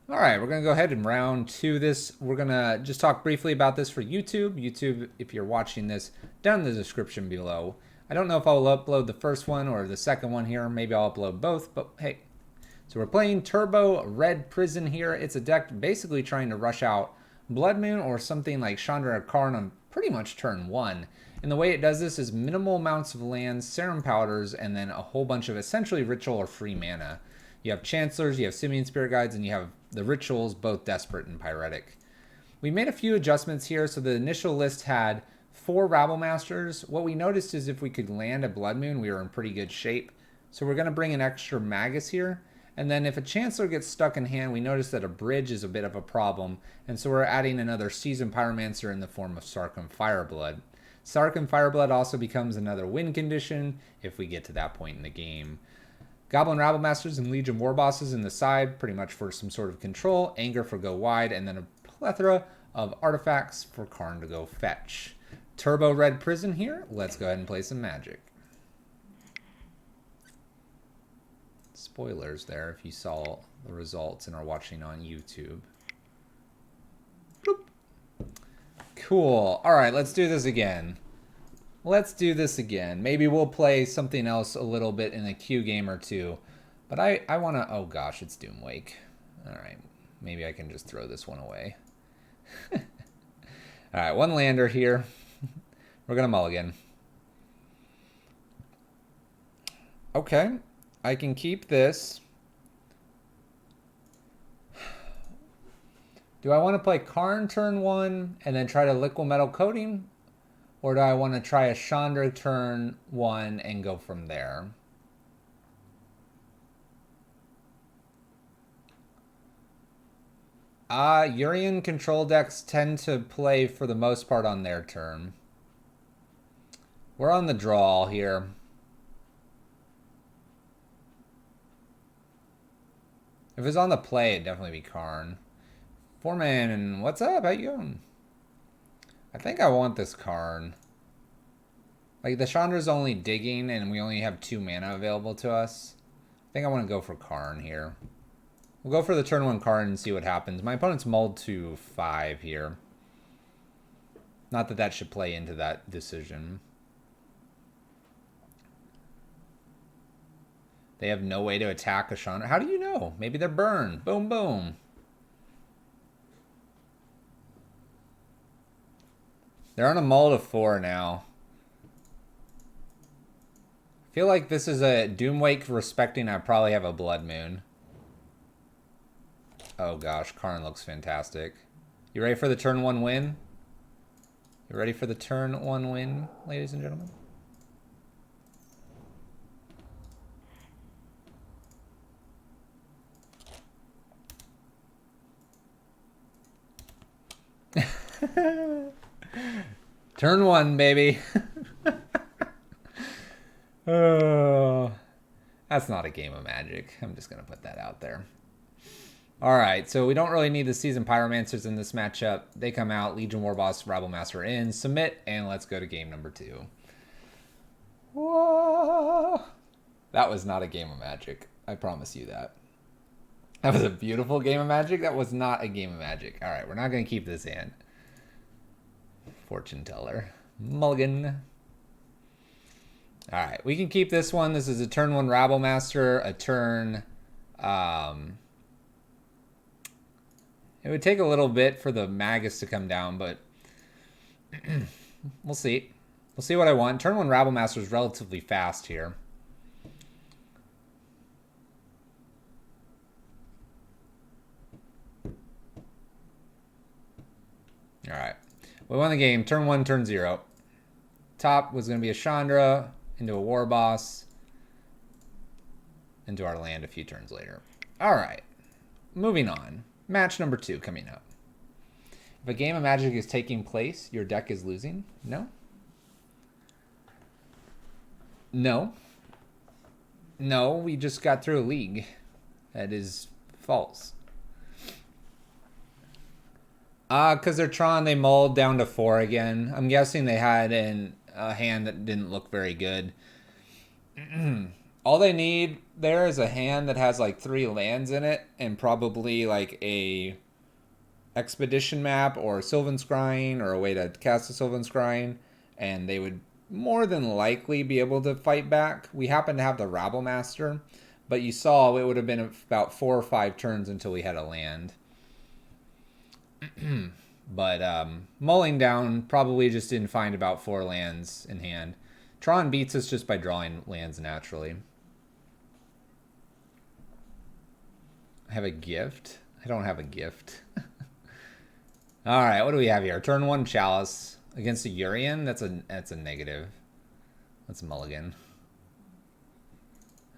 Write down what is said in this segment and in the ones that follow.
All right, we're going to go ahead and round two this. We're going to just talk briefly about this for YouTube. YouTube, if you're watching this, down in the description below. I don't know if I'll upload the first one or the second one here. Maybe I'll upload both, but hey. So we're playing Turbo Red Prison here. It's a deck basically trying to rush out Blood Moon or something like Chandra or Karn on pretty much turn one. And the way it does this is minimal amounts of lands, serum powders, and then a whole bunch of essentially ritual or free mana. You have Chancellors, you have Simian Spirit Guides, and you have the rituals, both Desperate and Pyretic. We made a few adjustments here. So the initial list had 4 Rabble Masters. What we noticed is if we could land a Blood Moon, we were in pretty good shape. So we're going to bring an extra Magus here. And then if a Chancellor gets stuck in hand, we notice that a bridge is a bit of a problem. And so we're adding another Seasoned Pyromancer in the form of Sarkhan Fireblood. Sarkhan Fireblood also becomes another win condition if we get to that point in the game. Goblin Rabble Masters and Legion War Bosses in the side, pretty much for some sort of control. Anger for go wide, and then a plethora of artifacts for Karn to go fetch. Turbo Red Prison here. Let's go ahead and play some Magic. Spoilers there if you saw the results and are watching on YouTube. Bloop. Cool. All right, let's do this again. Let's do this again. Maybe we'll play something else a little bit in a queue game or two. But I want to... Oh, gosh, it's Doomwake. All right. Maybe I can just throw this one away. All right, one lander here. We're going to mulligan. Okay. I can keep this. Do I want to play Karn turn 1 and then try to Liquid Metal Coating? Or do I want to try a Chandra turn 1 and go from there? Urian control decks tend to play for the most part on their turn. We're on the draw here. If it's on the play, it'd definitely be Karn. Foreman, what's up? How you going? I think I want this Karn. Like, the Chandra's only digging, and we only have 2 mana available to us. I think I want to go for Karn here. We'll go for the turn 1 Karn and see what happens. My opponent's mulled to 5 here. Not that that should play into that decision. They have no way to attack a Chandra. How do you know? Maybe they're burned. Boom, boom. They're on a mull to 4 now. I feel like this is a Doomwake respecting I probably have a Blood Moon. Oh gosh, Karn looks fantastic. You ready for the turn 1 win? You ready for the turn 1 win, ladies and gentlemen? Turn 1, baby. Oh, that's not a game of Magic. I'm just going to put that out there. All right, so we don't really need the Seasoned Pyromancers in this matchup. They come out, Legion Warboss, Rabble Master in, submit, and let's go to game number 2. Whoa. That was not a game of Magic. I promise you that. That was a beautiful game of Magic. That was not a game of Magic. All right, we're not going to keep this in. Fortune Teller. Mulligan. All right, we can keep this one. This is a turn 1 Rabble Master, a turn... It would take a little bit for the Magus to come down, but we'll see. We'll see what I want. Turn 1 Rabble Master is relatively fast here. All right. We won the game. Turn 1, turn 0. Top was going to be a Chandra into a War Boss into our land a few turns later. All right. Moving on. Match number 2 coming up. If a game of Magic is taking place, your deck is losing? No. No. No, we just got through a league. That is false. Because they're Tron, they mulled down to 4 again. I'm guessing they had a hand that didn't look very good. All they need there is a hand that has like 3 lands in it and probably like a expedition map or Sylvan Scrying or a way to cast a Sylvan Scrying, and they would more than likely be able to fight back. We happen to have the Rabble Master, but you saw it would have been about 4 or 5 turns until we had a land. But mulling down, probably just didn't find about 4 lands in hand. Tron beats us just by drawing lands naturally. I have a gift? I don't have a gift. Alright, what do we have here? Turn 1 Chalice against a Urian? That's a negative. Let's mulligan.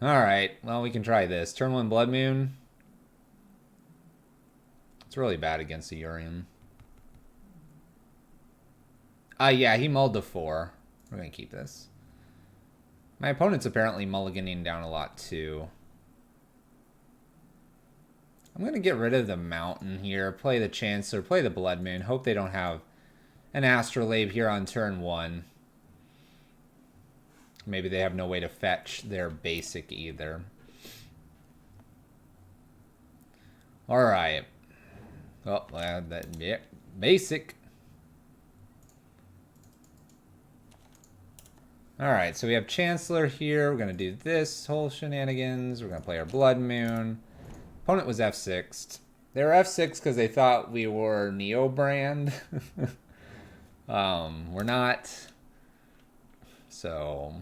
Alright, well, we can try this. Turn 1 Blood Moon. It's really bad against a Urian. Yeah, he mulled to 4. We're going to keep this. My opponent's apparently mulliganing down a lot, too. I'm going to get rid of the Mountain here, play the Chancellor, play the Blood Moon. Hope they don't have an Astrolabe here on turn 1. Maybe they have no way to fetch their basic either. Alright. Oh, yeah, basic. Alright, so we have Chancellor here. We're going to do this whole shenanigans. We're going to play our Blood Moon. Opponent was F6'd. They were F6 because they thought we were Neo brand. We're not. So,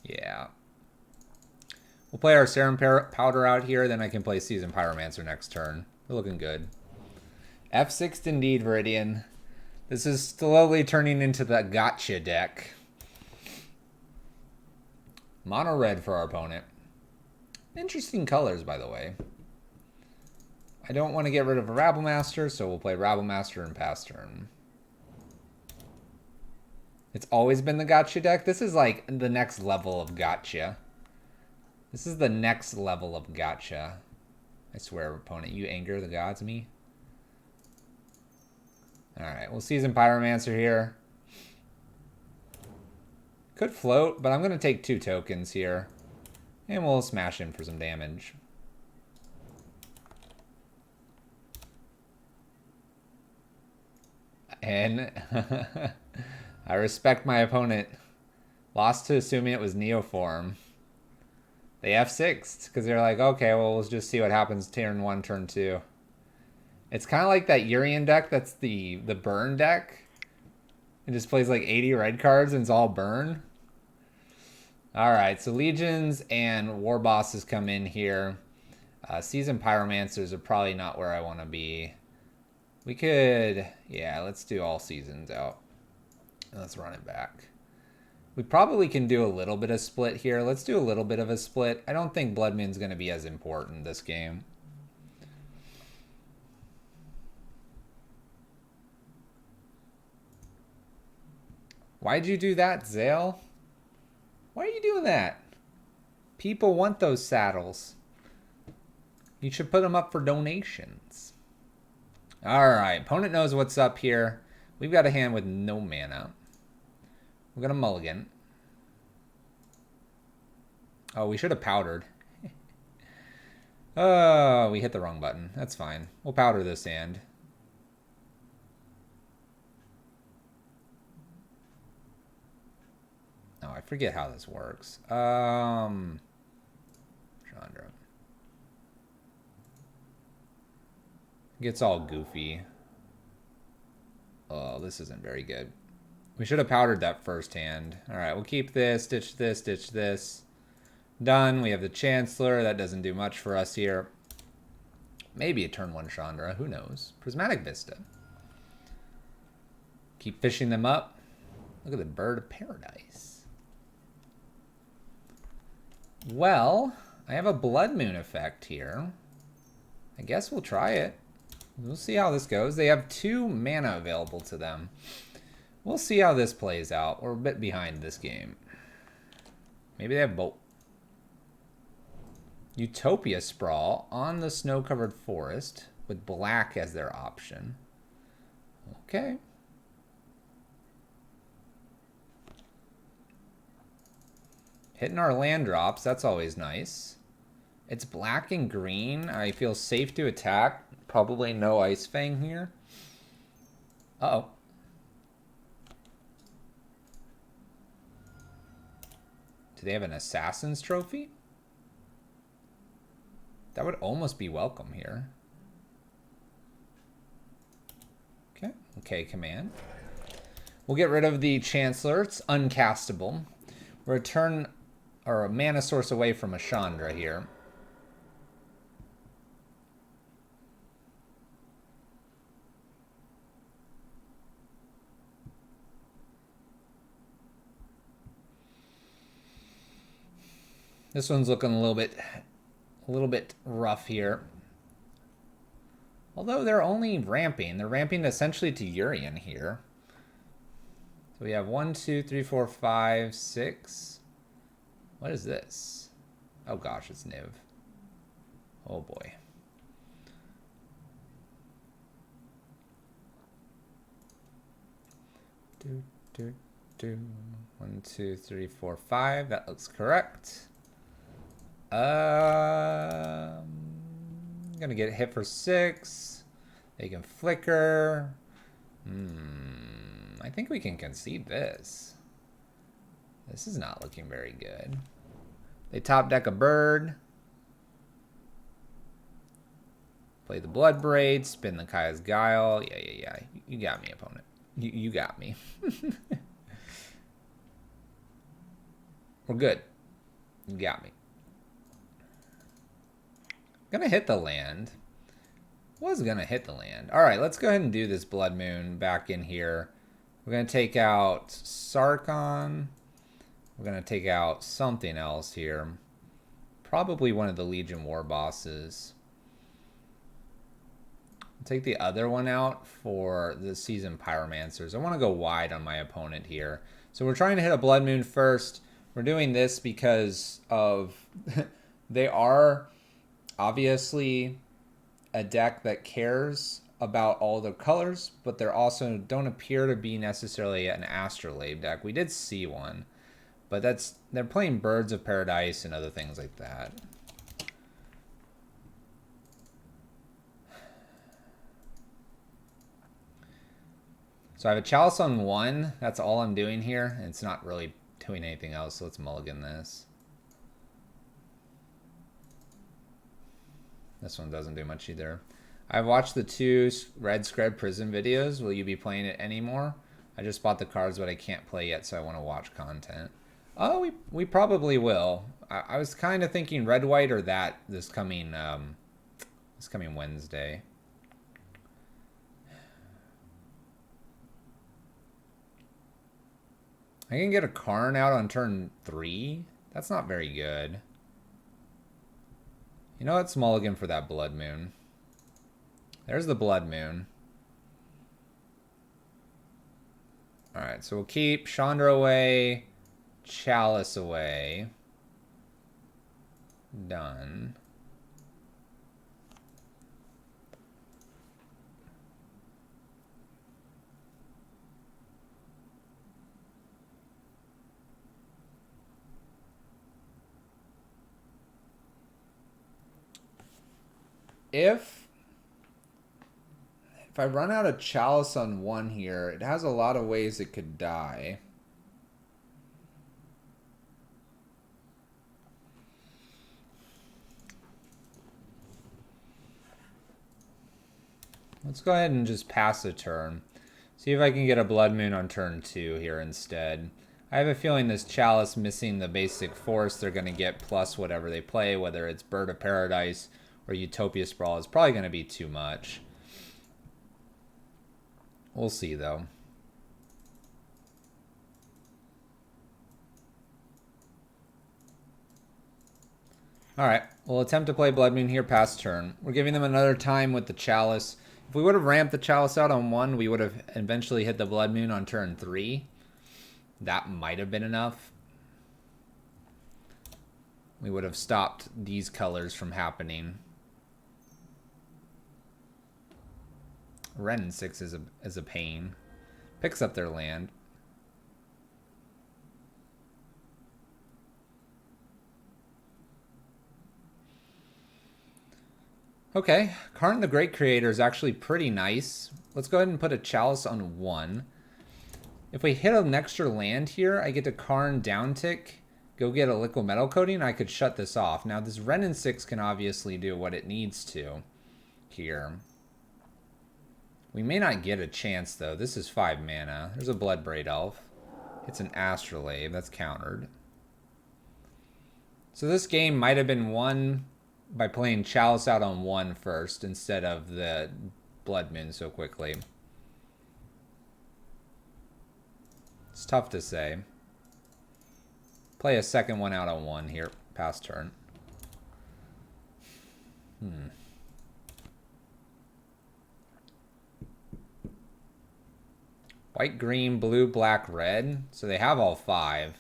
yeah. We'll play our Serum Powder out here, then I can play Seasoned Pyromancer next turn. We're looking good. F6'd indeed, Viridian. This is slowly turning into the gotcha deck. Mono red for our opponent. Interesting colors, by the way. I don't want to get rid of a Rabble Master, so we'll play Rabble Master and pass turn. It's always been the gotcha deck. This is like the next level of gotcha. This is the next level of gotcha. I swear, opponent, you anger the gods me. Alright, we'll Season Pyromancer here. Could float, but I'm going to take 2 tokens here. And we'll smash him for some damage. And I respect my opponent. Lost to assuming it was Neoform. They F6'd because they're like, okay, well, we'll just see what happens turn 1, turn 2. It's kind of like that Urian deck that's the burn deck. It just plays like 80 red cards and it's all burn. Alright, so Legions and War Bosses come in here. Seasoned Pyromancers are probably not where I want to be. We could, yeah, let's do all Seasons out. Let's run it back. We probably can do a little bit of split here. Let's do a little bit of a split. I don't think Blood Moon's going to be as important this game. Why'd you do that, Zale? Why are you doing that? People want those saddles. You should put them up for donations. Alright, opponent knows what's up here. We've got a hand with no mana. We're going to mulligan. Oh, we should have powdered. Oh, we hit the wrong button. That's fine. We'll powder this hand. Oh, I forget how this works. Chandra. Gets all goofy. Oh, this isn't very good. We should have powdered that first hand. Alright, we'll keep this, ditch this, ditch this. Done. We have the Chancellor. That doesn't do much for us here. Maybe a turn 1 Chandra. Who knows? Prismatic Vista. Keep fishing them up. Look at the Bird of Paradise. Well, I have a Blood Moon effect here. I guess we'll try it. We'll see how this goes. They have 2 mana available to them. We'll see how this plays out. We're a bit behind this game. Maybe they have both. Utopia Sprawl on the snow-covered forest with black as their option. Okay. Hitting our land drops, that's always nice. It's black and green. I feel safe to attack. Probably no Ice Fang here. Uh-oh. Do they have an Assassin's Trophy? That would almost be welcome here. Okay, okay, command. We'll get rid of the Chancellor. It's uncastable. We're a turn or a mana source away from a Chandra here. This one's looking a little bit rough here. Although they're only ramping. They're ramping essentially to Urian here. So we have 1, 2, 3, 4, 5, 6. What is this? Oh gosh, it's Niv. Oh boy. Do, do, do. 1, 2, 3, 4, 5. That looks correct. Gonna get hit for 6. They can flicker. I think we can concede this. This is not looking very good. They top deck a bird. Play the Blood Braid. Spin the Kaya's Guile. Yeah. You got me, opponent. You got me. We're good. You got me. Gonna hit the land. Was gonna hit the land. All right, let's go ahead and do this Blood Moon back in here. We're gonna take out Sarkon. We're gonna take out something else here. Probably one of the Legion War bosses. I'll take the other one out for the Seasoned Pyromancers. I want to go wide on my opponent here. So we're trying to hit a Blood Moon first. We're doing this because of they are obviously a deck that cares about all the colors, but they also don't appear to be necessarily an Astrolabe deck. We did see one, but they're playing Birds of Paradise and other things like that. So I have a Chalice on 1. That's all I'm doing here. It's not really doing anything else, so let's mulligan this. This one doesn't do much either. I've watched the 2 Red Scred Prison videos. Will you be playing it anymore? I just bought the cards, but I can't play yet, so I want to watch content. Oh, we probably will. I was kind of thinking Red White or that this coming Wednesday. I can get a Karn out on turn 3. That's not very good. You know what? Mulligan for that Blood Moon. There's the Blood Moon. Alright, so we'll keep Chandra away, Chalice away. Done. If I run out of Chalice on 1 here, it has a lot of ways it could die. Let's go ahead and just pass a turn. See if I can get a Blood Moon on turn 2 here instead. I have a feeling this Chalice missing the basic force, they're going to get plus whatever they play, whether it's Bird of Paradise or Utopia Sprawl, is probably going to be too much. We'll see, though. Alright, we'll attempt to play Blood Moon here past turn. We're giving them another time with the Chalice. If we would have ramped the Chalice out on 1, we would have eventually hit the Blood Moon on turn 3. That might have been enough. We would have stopped these colors from happening. Ren 6 is a pain. Picks up their land. Okay, Karn the Great Creator is actually pretty nice. Let's go ahead and put a Chalice on 1. If we hit an extra land here, I get to Karn downtick, go get a Liquid Metal Coating, I could shut this off. Now this Ren and 6 can obviously do what it needs to here. We may not get a chance though. This is 5 mana. There's a Bloodbraid Elf. It's an Astrolabe. That's countered. So this game might have been won by playing Chalice out on 1 first instead of the Blood Moon so quickly. It's tough to say. Play a second one out on 1 here, past turn. White, green, blue, black, red. So they have all 5.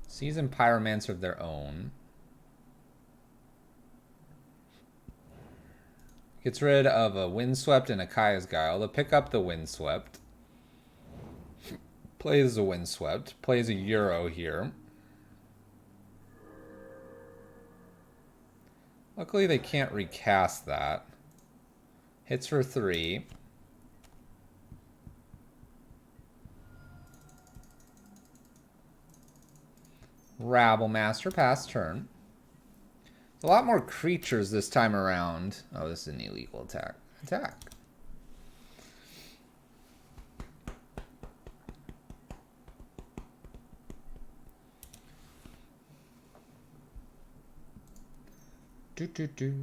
Seasoned Pyromancer of their own. Gets rid of a Windswept and a Kaya's Guile. They'll pick up the Windswept. Plays a Windswept. Plays a Euro here. Luckily they can't recast that. Hits for 3. Rabblemaster pass turn. A lot more creatures this time around. Oh, this is an illegal attack. Attack. Do do do.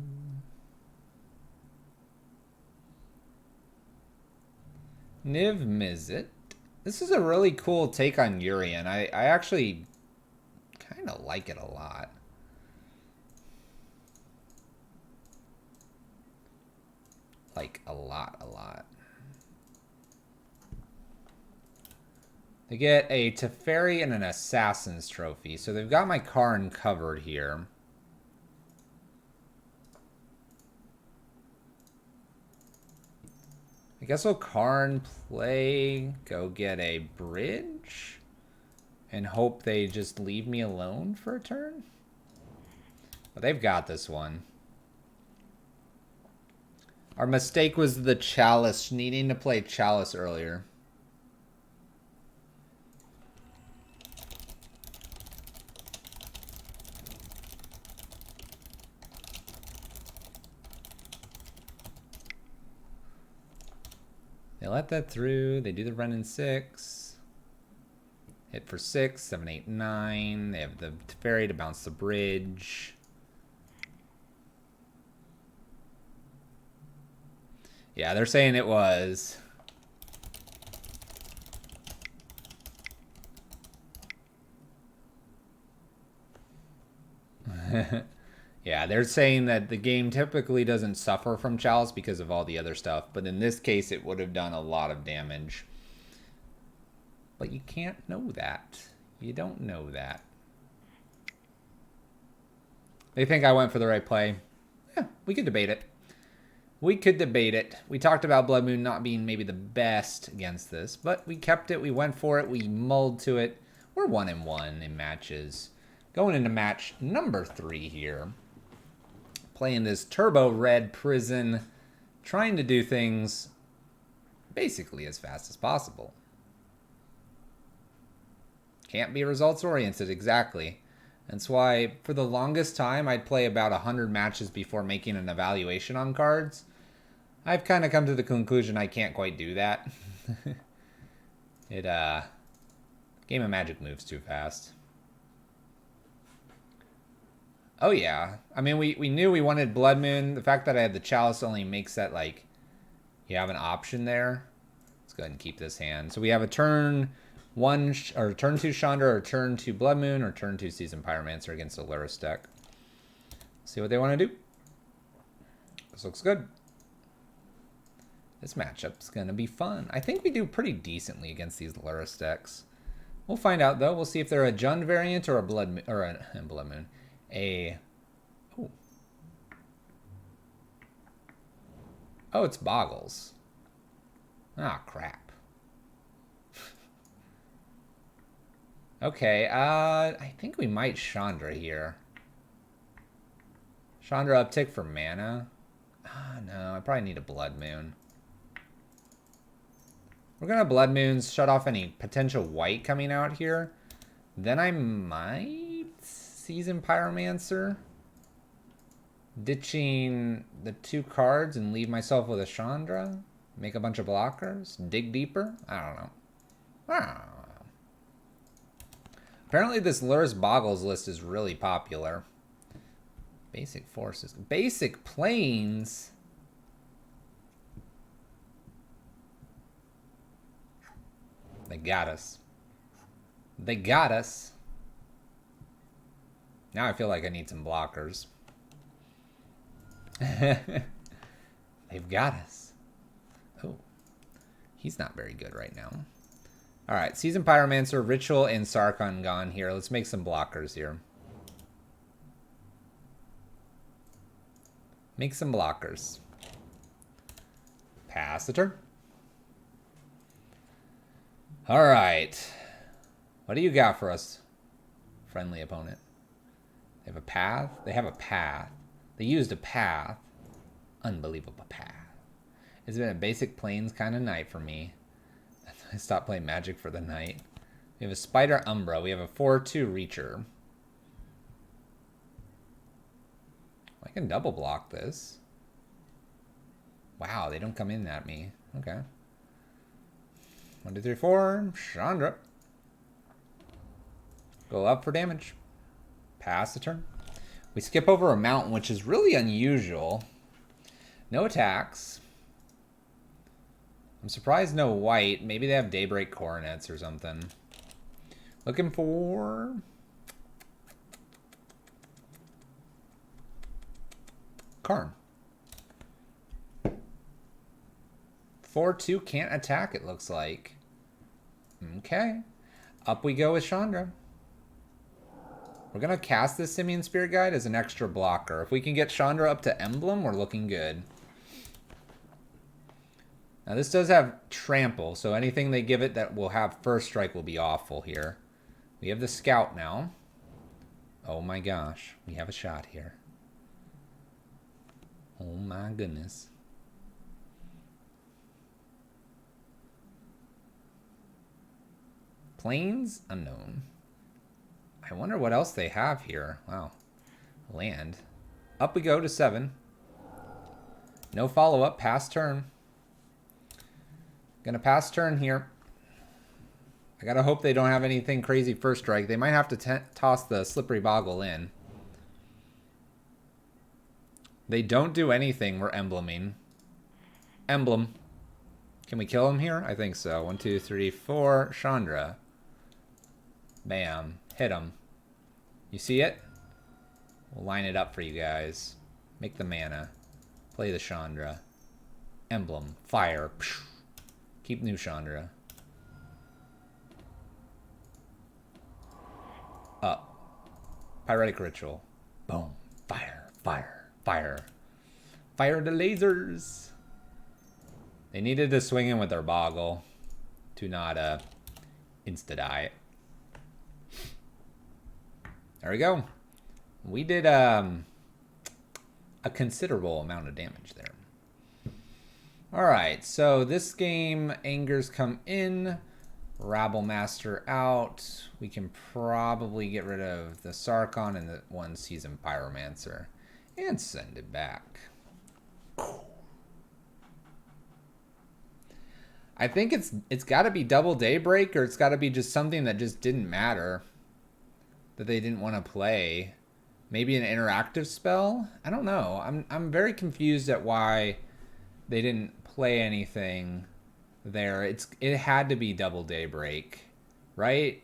Niv Mizzet. This is a really cool take on Urian. I actually kind of like it a lot. Like a lot. They get a Teferi and an Assassin's Trophy. So they've got my Karn covered here. I guess we'll Karn play, go get a bridge, and hope they just leave me alone for a turn. But they've got this one. Our mistake was the Chalice, needing to play Chalice earlier. They let that through. They do the run in 6. Hit for 6, 7, 8, 9. They have the Teferi to bounce the bridge. Yeah, they're saying it was. Yeah, they're saying that the game typically doesn't suffer from Chalice because of all the other stuff, but in this case it would have done a lot of damage. But you can't know that. You don't know that. They think I went for the right play. Yeah, we could debate it. We could debate it. We talked about Blood Moon not being maybe the best against this, but we kept it, we went for it, we mulled to it. We're 1-1 in matches. Going into match number 3 here. Playing this Turbo Red Prison, trying to do things basically as fast as possible. Can't be results oriented, exactly. That's why for the longest time I'd play about 100 matches before making an evaluation on cards. I've kind of come to the conclusion I can't quite do that. Game of Magic moves too fast. Oh yeah, I mean we knew we wanted Blood Moon. The fact that I had the Chalice only makes that like you have an option there. Let's go ahead and keep this hand. So we have a turn 1 or turn 2 Chandra or turn 2 Blood Moon or turn 2 Seasoned Pyromancer against a Lyris deck. See what they want to do. This looks good. This matchup's gonna be fun. I think we do pretty decently against these Lyris decks. We'll find out though. We'll see if they're a Jund variant or a Blood Moon or a Blood Moon. Oh, it's Boggles. Ah, crap. Okay, I think we might Chandra here. Chandra uptick for mana. Ah, no, I probably need a Blood Moon. We're gonna Blood Moons, shut off any potential white coming out here. Then I might Season Pyromancer. Ditching the 2 cards and leave myself with a Chandra. Make a bunch of blockers. Dig deeper. I don't know. Apparently this Lur's Boggles list is really popular. Basic forces. Basic planes. They got us. They got us. Now I feel like I need some blockers. They've got us. Oh. He's not very good right now. Alright, Season Pyromancer, Ritual, and Sarkhan gone here. Let's make some blockers here. Make some blockers. Pass the turn. Alright. What do you got for us, friendly opponent? They have a path? They have a path. They used a path. Unbelievable path. It's been a basic plains kind of night for me. I stopped playing Magic for the night. We have a Spider Umbra. We have a 4/2 Reacher. I can double block this. Wow, they don't come in at me. Okay. 1, 2, 3, 4. Chandra. Go up for damage. Pass the turn. We skip over a mountain, which is really unusual. No attacks. I'm surprised no white. Maybe they have Daybreak Coronets or something. Looking for... Karn. 4/2 can't attack, it looks like. Okay. Up we go with Chandra. We're going to cast this Simian Spirit Guide as an extra blocker. If we can get Chandra up to Emblem, we're looking good. Now this does have Trample, so anything they give it that will have First Strike will be awful here. We have the Scout now. Oh my gosh, we have a shot here. Oh my goodness. Plains? Unknown. I wonder what else they have here. Wow. Land. Up we go to 7. No follow-up. Pass turn. Gonna pass turn here. I gotta hope they don't have anything crazy first strike. They might have to toss the Slippery Boggle in. They don't do anything. We're embleming. Emblem. Can we kill him here? I think so. 1, 2, 3, 4. Chandra. Bam. Hit him. You see it? We'll line it up for you guys. Make the mana. Play the Chandra. Emblem. Fire. Keep new Chandra. Up. Pyretic Ritual. Boom. Fire. Fire. Fire. Fire the lasers. They needed to swing in with their Boggle to not insta-die. There we go. We did a considerable amount of damage there. Alright, so this game, Angers come in, Rabble Master out. We can probably get rid of the Sarkhan and the 1 Season Pyromancer and send it back. I think it's got to be double Daybreak, or it's got to be just something that just didn't matter, that they didn't want to play. Maybe an interactive spell? I don't know. I'm very confused at why they didn't play anything there. It had to be double Daybreak, right?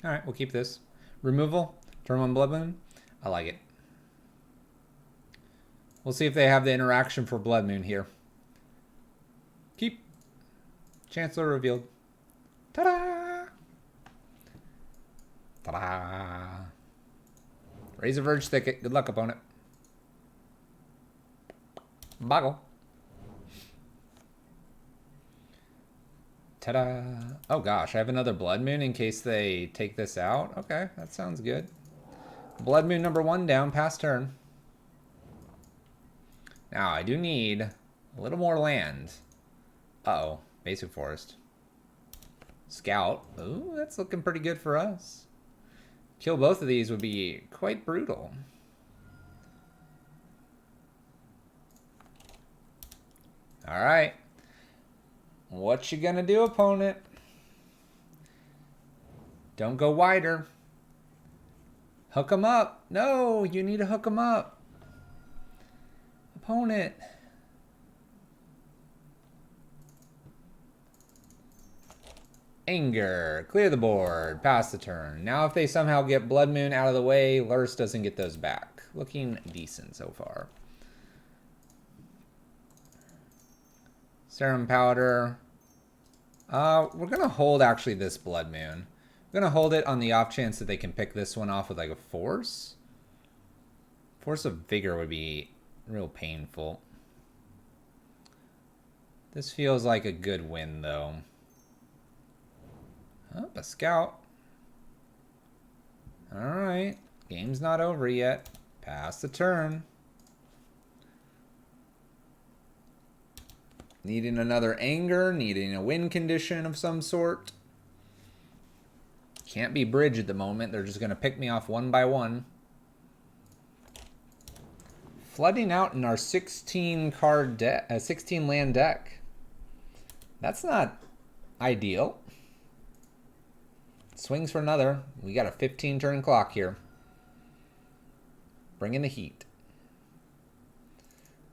All right, we'll keep this. Removal, turn 1 Blood Moon. I like it. We'll see if they have the interaction for Blood Moon here. Keep. Chancellor revealed. Ta-da! Ta-da! Razor Verge Thicket. Good luck, opponent. Boggle. Ta-da! Oh gosh, I have another Blood Moon in case they take this out. Okay, that sounds good. Blood Moon number 1 down, past turn. Now, I do need a little more land. Uh-oh. Basic Forest. Scout. Ooh, that's looking pretty good for us. Kill both of these would be quite brutal. Alright. What you gonna do, opponent? Don't go wider. Hook him up. No, you need to hook him up. Opponent. Anger. Clear the board. Pass the turn. Now if they somehow get Blood Moon out of the way, Lurrus doesn't get those back. Looking decent so far. Serum Powder. We're going to hold actually this Blood Moon. We're going to hold it on the off chance that they can pick this one off with like a Force. Force of Vigor would be real painful. This feels like a good win though. Oh, a Scout. Alright. Game's not over yet. Pass the turn. Needing another Anger. Needing a win condition of some sort. Can't be bridge at the moment. They're just going to pick me off one by one. Flooding out in our 16 card deck, 16 land deck. That's not ideal. Swings for another. We got a 15 turn clock here. Bring in the heat.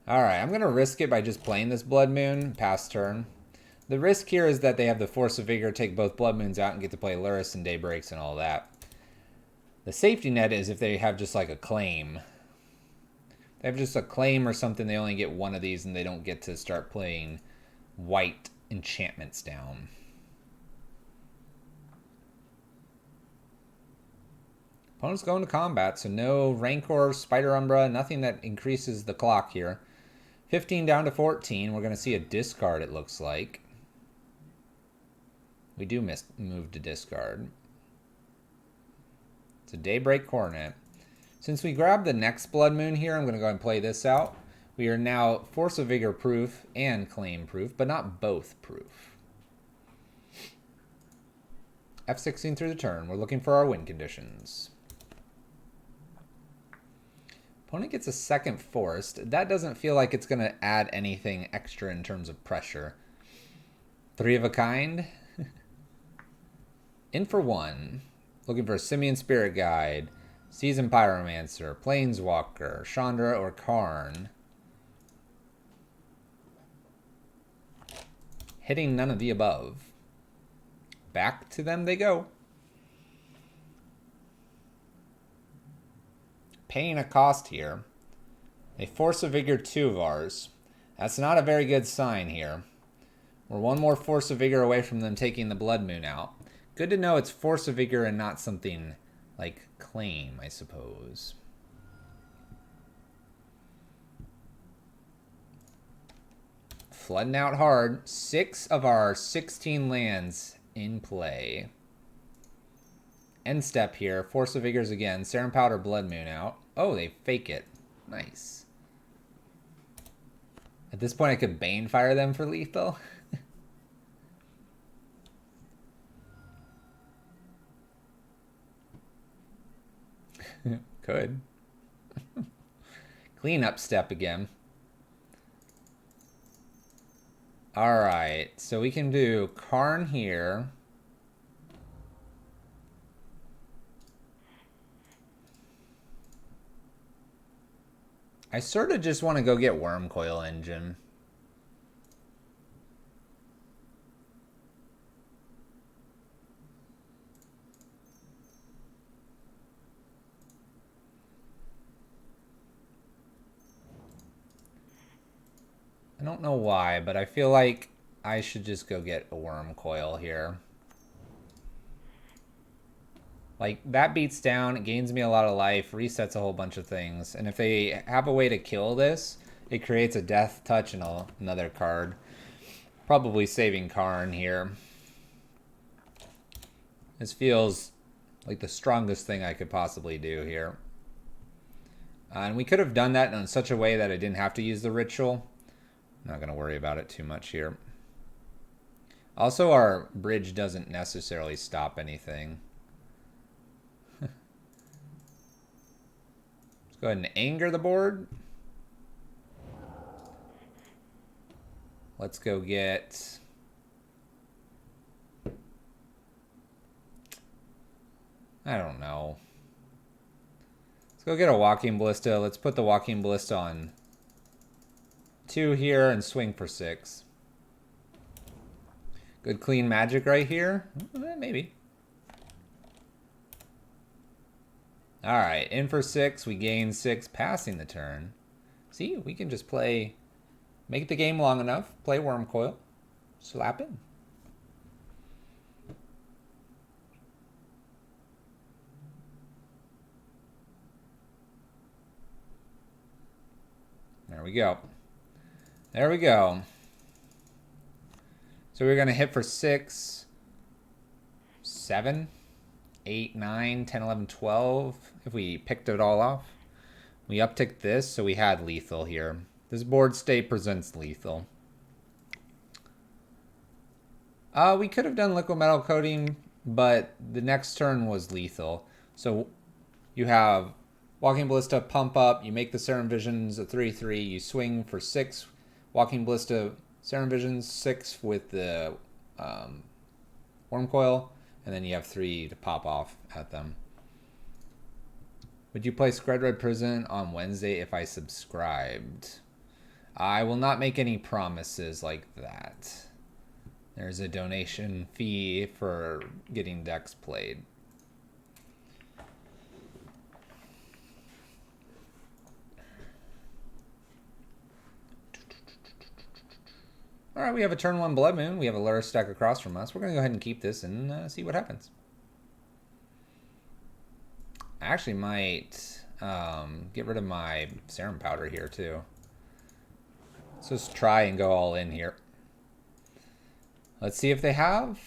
Alright, I'm going to risk it by just playing this Blood Moon. Pass turn. The risk here is that they have the Force of Vigor, take both Blood Moons out and get to play Lurrus and Daybreaks and all that. The safety net is if they have just like a claim. If they have just a claim or something, they only get one of these and they don't get to start playing white enchantments down. Opponent's going to combat, so no Rancor, Spider Umbra, nothing that increases the clock here. 15 down to 14. We're going to see a discard, it looks like. We do move to discard. It's a Daybreak Coronet. Since we grabbed the next Blood Moon here, I'm going to go ahead and play this out. We are now Force of Vigor proof and claim proof, but not both proof. F16 through the turn. We're looking for our win conditions. Opponent gets a second Forced. That doesn't feel like it's going to add anything extra in terms of pressure. 3 of a kind. In for 1. Looking for a Simian Spirit Guide, Seasoned Pyromancer, Planeswalker, Chandra, or Karn. Hitting none of the above. Back to them they go. Paying a cost here. They Force of Vigor 2 of ours. That's not a very good sign here. We're one more Force of Vigor away from them taking the Blood Moon out. Good to know it's Force of Vigor and not something like Claim, I suppose. Flooding out hard. 6 of our 16 lands in play. End step here. Force of Vigors again. Serum Powder, Blood Moon out. Oh, they fake it. Nice. At this point, I could Banefire them for lethal. Could. Cleanup step again. Alright, so we can do Karn here. I sort of just want to go get Worm Coil Engine. I don't know why, but I feel like I should just go get a Worm Coil here. Like, that beats down, it gains me a lot of life, resets a whole bunch of things. And if they have a way to kill this, it creates a Death Touch and another card. Probably saving Karn here. This feels like the strongest thing I could possibly do here. And we could have done that in such a way that I didn't have to use the ritual. I'm not going to worry about it too much here. Also, our bridge doesn't necessarily stop anything. Let's go ahead and anger the board. Let's go get... I don't know. Let's go get a Walking Ballista. Let's put the Walking Ballista on 2 here and swing for 6. Good clean magic right here. Maybe. Alright, in for 6. We gain 6, passing the turn. See, we can just play... Make the game long enough. Play Worm Coil. Slap in. There we go. There we go. So we're going to hit for 6, 7, 8, 9, 10, 11, 12. If we picked it all off. We upticked this, so we had lethal here. This board state presents lethal. We could have done liquid metal coating, but the next turn was lethal. So you have Walking Ballista pump up, you make the Serum Visions a 3/3, you swing for 6, Walking Ballista Serum Visions 6 with the Worm Coil, and then you have 3 to pop off at them. Would you play Scred Red Prison on Wednesday if I subscribed? I will not make any promises like that. There's a donation fee for getting decks played. All right, we have a turn 1 Blood Moon. We have a Lair stack across from us. We're going to go ahead and keep this and see what happens. I actually might get rid of my Serum Powder here, too. Let's just try and go all in here. Let's see if they have.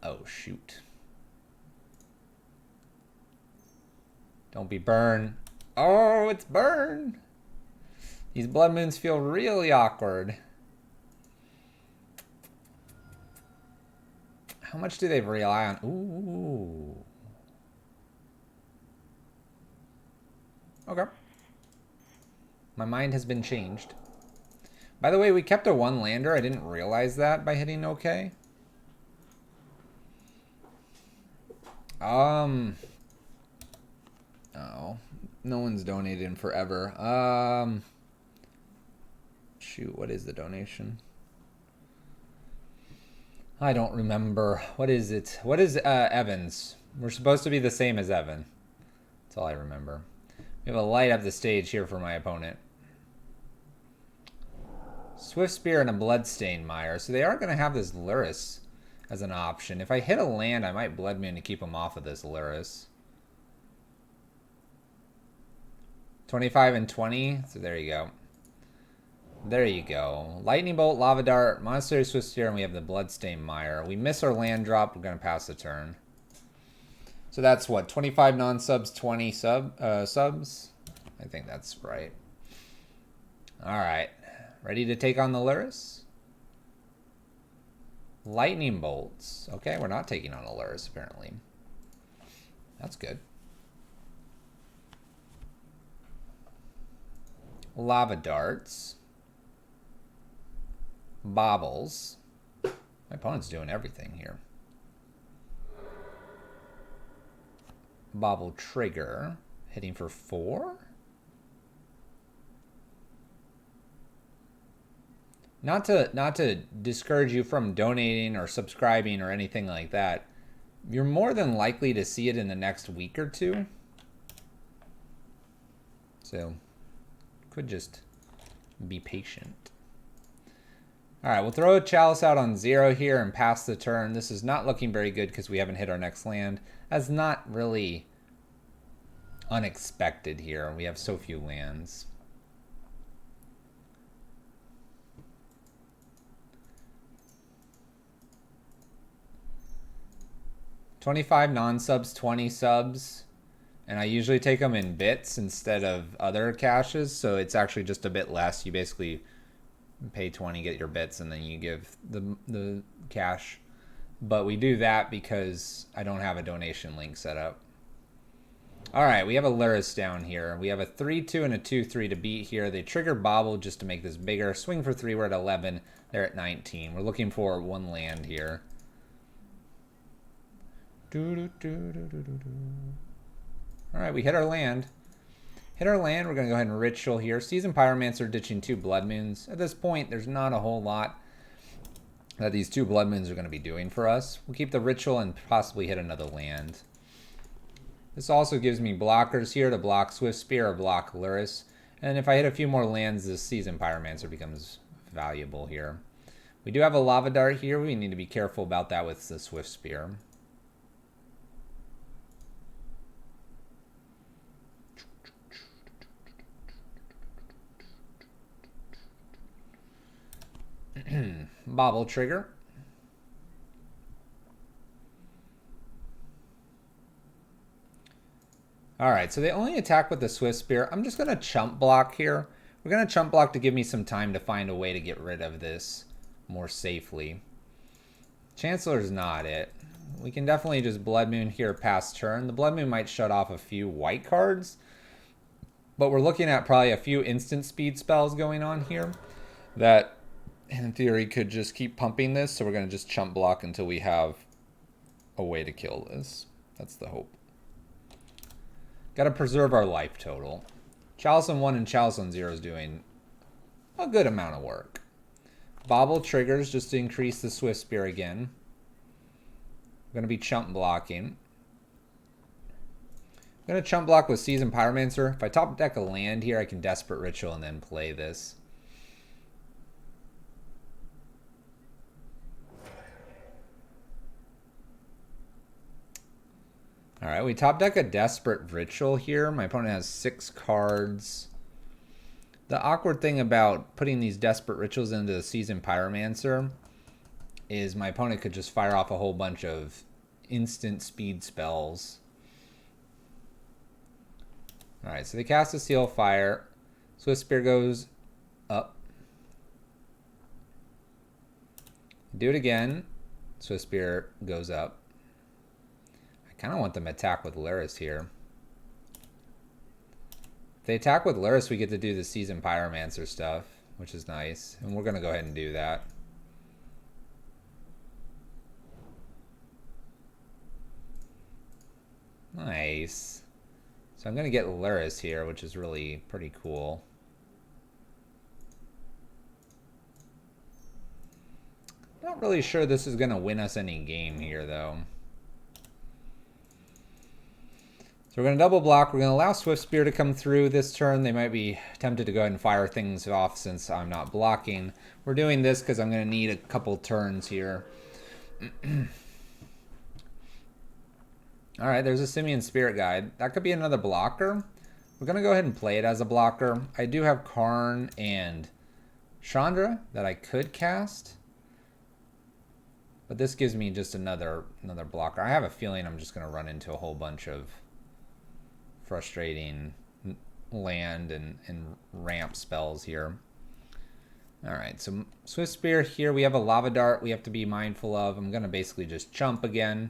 Oh, shoot. Don't be burn. Oh, it's burn. These Blood Moons feel really awkward. How much do they rely on? Ooh. Okay. My mind has been changed. By the way, we kept a 1 lander. I didn't realize that by hitting OK. Oh. No one's donated in forever. Shoot, what is the donation? I don't remember. What is it? What is Evans? We're supposed to be the same as Evan. That's all I remember. We have a light up the stage here for my opponent. Swift Spear and a Bloodstained Mire. So they are going to have this Luris as an option. If I hit a land, I might Blood Moon to keep him off of this Luris. 25 and 20. So there you go. There you go. Lightning Bolt, Lava Dart, Monastery Swift Spear, and we have the Bloodstained Mire. We miss our land drop. We're going to pass the turn. So that's what? 25 non-subs, 20 subs? I think that's right. All right. Ready to take on the Luris? Lightning Bolts. Okay, we're not taking on a Luris, apparently. That's good. Lava Darts. Bobbles. My opponent's doing everything here. Bobble Trigger. Hitting for 4? Not to discourage you from donating or subscribing or anything like that. You're more than likely to see it in the next week or 2. So, could just be patient. All right, we'll throw a Chalice out on 0 here and pass the turn. This is not looking very good because we haven't hit our next land. That's not really unexpected here. We have so few lands. $25 non-subs, 20 subs. And I usually take them in bits instead of other caches, so it's actually just a bit less. You basically pay 20, get your bits, and then you give the cash. But we do that because I don't have a donation link set up. All right, we have a Luris down here. We have a 3-2 and a 2-3 to beat here. They trigger Bobble just to make this bigger. Swing for 3, we're at 11. They're at 19. We're looking for 1 land here. All right, we hit our land. Hit our land, we're going to go ahead and Ritual here. Seasoned Pyromancer ditching 2 Blood Moons. At this point, there's not a whole lot that these 2 Blood Moons are going to be doing for us. We'll keep the Ritual and possibly hit another land. This also gives me blockers here to block Swift Spear or block Luris. And if I hit a few more lands, this Seasoned Pyromancer becomes valuable here. We do have a Lava Dart here. We need to be careful about that with the Swift Spear. Bobble trigger. Alright, so they only attack with the Swift Spear. I'm just going to chump block here. We're going to chump block to give me some time to find a way to get rid of this more safely. Chancellor's not it. We can definitely just Blood Moon here past turn. The Blood Moon might shut off a few white cards, but we're looking at probably a few instant speed spells going on here that, in theory, could just keep pumping this. So we're going to just chump block until we have a way to kill this. That's the hope. Got to preserve our life total. Chalice 1 and Chalice 0 is doing a good amount of work. Bobble triggers just to increase the Swift Spear again. I'm going to be chump blocking. I'm going to chump block with Seasoned Pyromancer. If I top deck a land here, I can Desperate Ritual and then play this. Alright, we top deck a Desperate Ritual here. My opponent has 6 cards. The awkward thing about putting these Desperate Rituals into the Seasoned Pyromancer is my opponent could just fire off a whole bunch of instant speed spells. Alright, so they cast a Seal of Fire. Swift Spear goes up. Do it again. Swift Spear goes up. I kind of want them to attack with Luris here. If they attack with Luris, we get to do the Seasoned Pyromancer stuff, which is nice. And we're going to go ahead and do that. Nice. So I'm going to get Luris here, which is really pretty cool. Not really sure this is going to win us any game here, though. So we're going to double block. We're going to allow Swift Spear to come through this turn. They might be tempted to go ahead and fire things off since I'm not blocking. We're doing this because I'm going to need a couple turns here. Alright, there's a Simian Spirit Guide. That could be another blocker. We're going to go ahead and play it as a blocker. I do have Karn and Chandra that I could cast. But this gives me just another blocker. I have a feeling I'm just going to run into a whole bunch of frustrating land and ramp spells here. Alright, so Swift Spear here. We have a Lava Dart we have to be mindful of. I'm going to basically just chump again.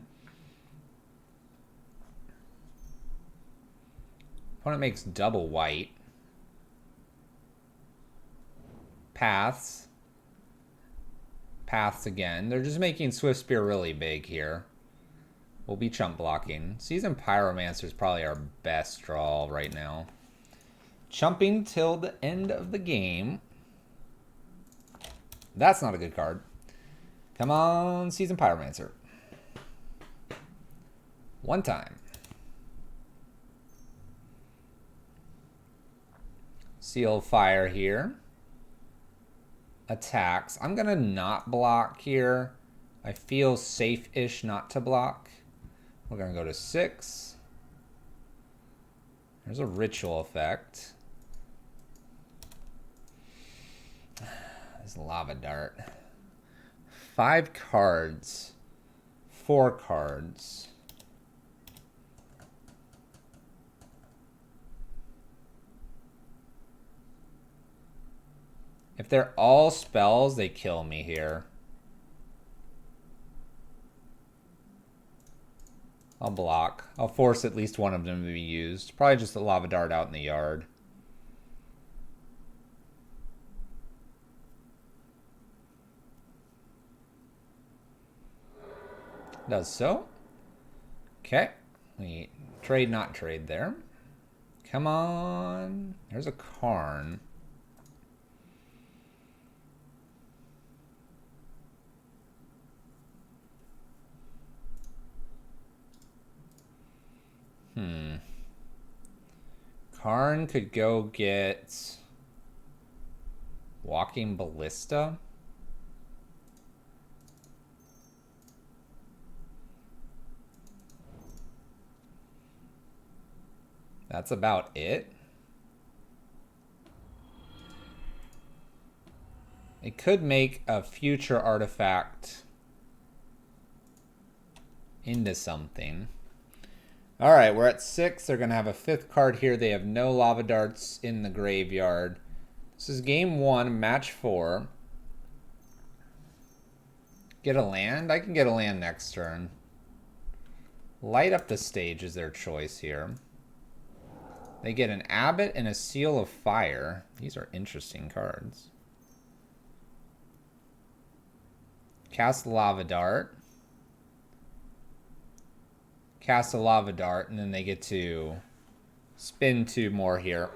Opponent makes double white. Paths. Paths again. They're just making Swift Spear really big here. We'll be chump blocking. Seasoned Pyromancer is probably our best draw right now. Chumping till the end of the game. That's not a good card. Come on, Seasoned Pyromancer. One time. Seal Fire here. Attacks. I'm going to not block here. I feel safe-ish not to block. We're going to go to 6. There's a Ritual effect. There's Lava Dart. 5 cards. 4 cards. If they're all spells, they kill me here. I'll block. I'll force at least one of them to be used. Probably just a lava dart out in the yard. Does so. Okay. We trade, not trade there. Come on. There's a Karn. Karn could go get Walking Ballista. That's about it. It could make a future artifact into something. All right, we're at 6. They're going to have a 5th card here. They have no lava darts in the graveyard. This is game 1, match 4. Get a land? I can get a land next turn. Light up the stage is their choice here. They get an Abbot and a Seal of Fire. These are interesting cards. Cast Lava Dart. Cast a Lava Dart, and then they get to spin 2 more here.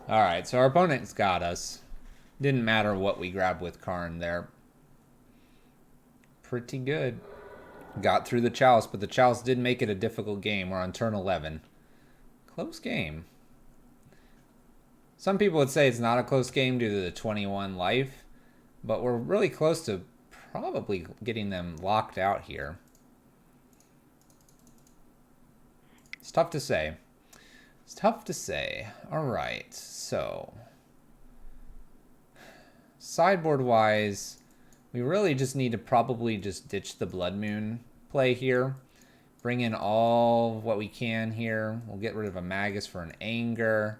Alright, so our opponent's got us. Didn't matter what we grabbed with Karn there. Pretty good. Got through the Chalice, but the Chalice did make it a difficult game. We're on turn 11. Close game. Some people would say it's not a close game due to the 21 life, but we're really close to probably getting them locked out here. It's tough to say. It's tough to say. All right, so sideboard-wise, we really just need to probably just ditch the Blood Moon play here. Bring in all what we can here. We'll get rid of a Magus for an Anger.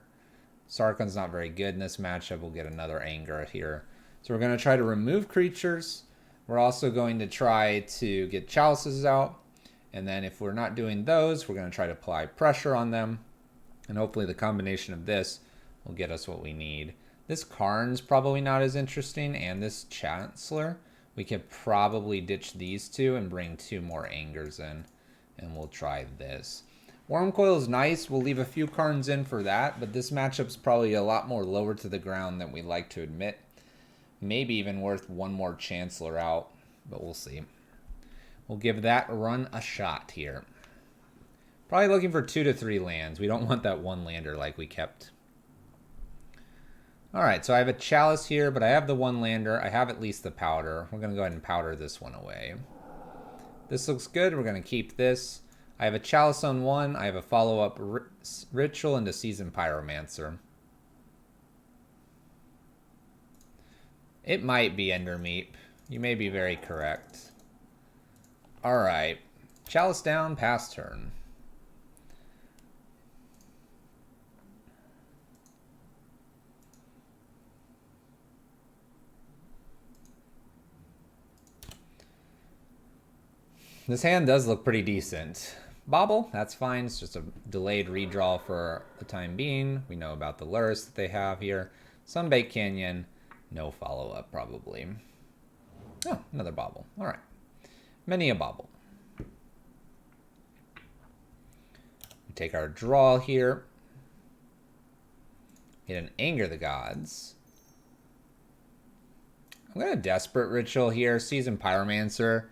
Sarkhan's not very good in this matchup. We'll get another Anger here. So we're going to try to remove creatures. We're also going to try to get Chalices out. And then if we're not doing those, we're going to try to apply pressure on them. And hopefully the combination of this will get us what we need. This Karn's probably not as interesting. And this Chancellor, we could probably ditch these 2 and bring 2 more Angers in. And we'll try this. Wormcoil is nice. We'll leave a few Karns in for that. But this matchup's probably a lot more lower to the ground than we like to admit. Maybe even worth 1 more Chancellor out. But we'll see. We'll give that run a shot here. Probably looking for 2 to 3 lands. We don't want that 1 lander like we kept. Alright, so I have a Chalice here, but I have the 1 lander. I have at least the powder. We're going to go ahead and powder this one away. This looks good. We're going to keep this. I have a Chalice on 1. I have a follow-up Ritual into Seasoned Pyromancer. It might be Endermeep. You may be very correct. Alright. Chalice down, pass turn. This hand does look pretty decent. Bobble, that's fine. It's just a delayed redraw for the time being. We know about the lures that they have here. Sunbaked Canyon, no follow-up probably. Oh, another Bobble. All right. Many a Bobble. We take our draw here. Get an Anger the Gods. I'm going to Desperate Ritual here. Seasoned Pyromancer.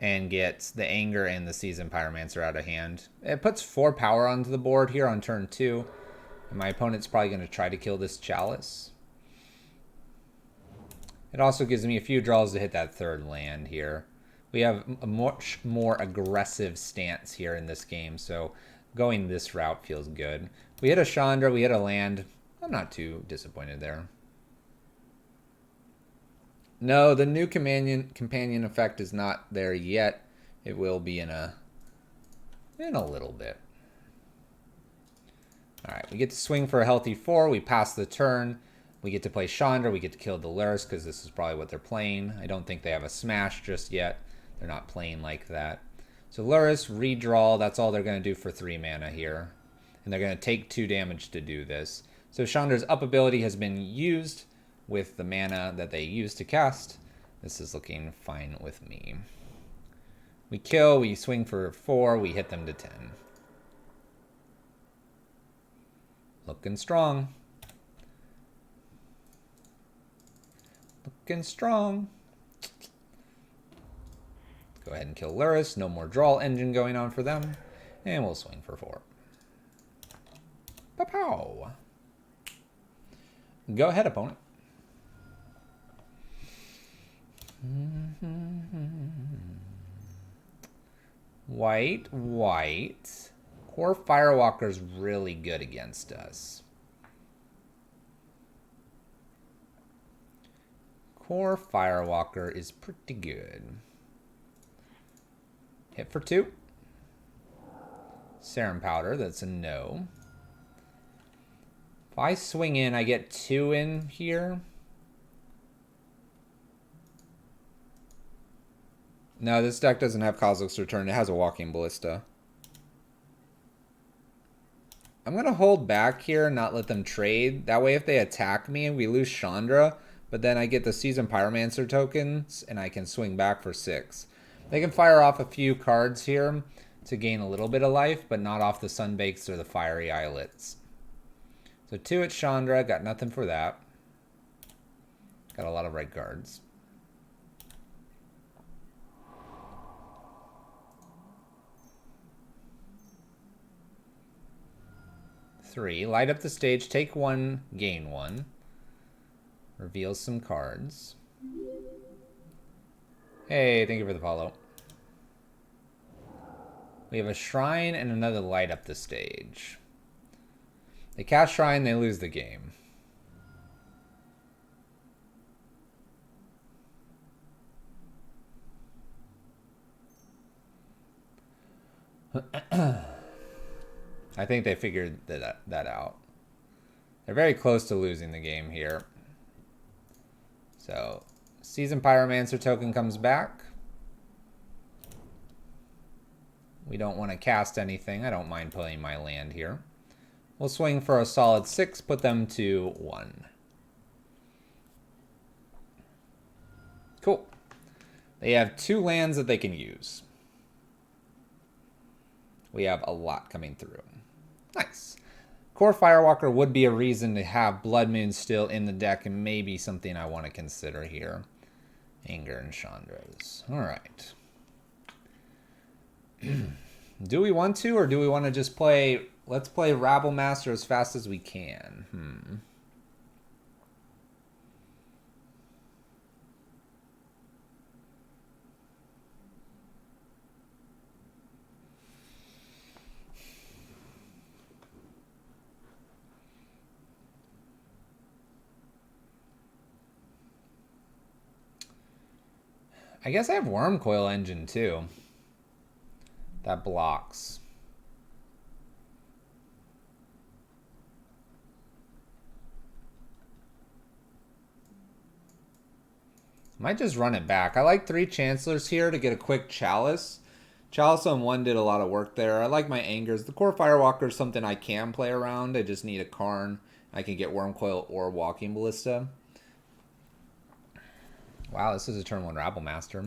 And get the Anger and the Seasoned Pyromancer out of hand. It puts 4 power onto the board here on turn 2. And my opponent's probably going to try to kill this Chalice. It also gives me a few draws to hit that 3rd land here. We have a much more aggressive stance here in this game, so going this route feels good. We hit a Chandra, we hit a land. I'm not too disappointed there. No, the new companion effect is not there yet. It will be in a little bit. All right, we get to swing for a healthy 4. We pass the turn. We get to play Chandra. We get to kill the Lairs because this is probably what they're playing. I don't think they have a smash just yet. They're not playing like that. So Lairs, redraw. That's all they're going to do for 3 mana here. And they're going to take 2 damage to do this. So Chandra's up ability has been used with the mana that they used to cast. This is looking fine with me. We kill, we swing for 4, we hit them to 10. Looking strong. Looking strong. Go ahead and kill Luris. No more draw engine going on for them. And we'll swing for 4. Pow-pow. Go ahead, opponent. White, white. Core Firewalker's really good against us. Core Firewalker is pretty good. Hit for 2. Serum Powder, that's a no. If I swing in, I get 2 in here. No, this deck doesn't have Kozilek's Return. It has a Walking Ballista. I'm going to hold back here and not let them trade. That way if they attack me, we lose Chandra, but then I get the Seasoned Pyromancer tokens, and I can swing back for 6. They can fire off a few cards here to gain a little bit of life, but not off the Sunbakes or the Fiery Islets. So 2 at Chandra, got nothing for that. Got a lot of red cards. Three, light up the stage, take 1, gain 1. Reveal some cards. Hey, thank you for the follow. We have a Shrine and another light up the stage. They cast Shrine, they lose the game. I think they figured that out. They're very close to losing the game here. So, Seasoned Pyromancer token comes back. We don't want to cast anything. I don't mind playing my land here. We'll swing for a solid 6, put them to 1. Cool. They have 2 lands that they can use. We have a lot coming through. Nice. Core Firewalker would be a reason to have Blood Moon still in the deck, and maybe something I want to consider here. Anger and Chandra's. Alright. Do we want to, or do we want to just play... Let's play Rabble Master as fast as we can. I guess I have Wormcoil Engine too. That blocks. Might just run it back. I like 3 Chancellors here to get a quick Chalice. Chalice on 1 did a lot of work there. I like my Angers. The Core Firewalker is something I can play around. I just need a Karn. I can get Wormcoil or Walking Ballista. Wow, this is a turn 1 Rabble Master.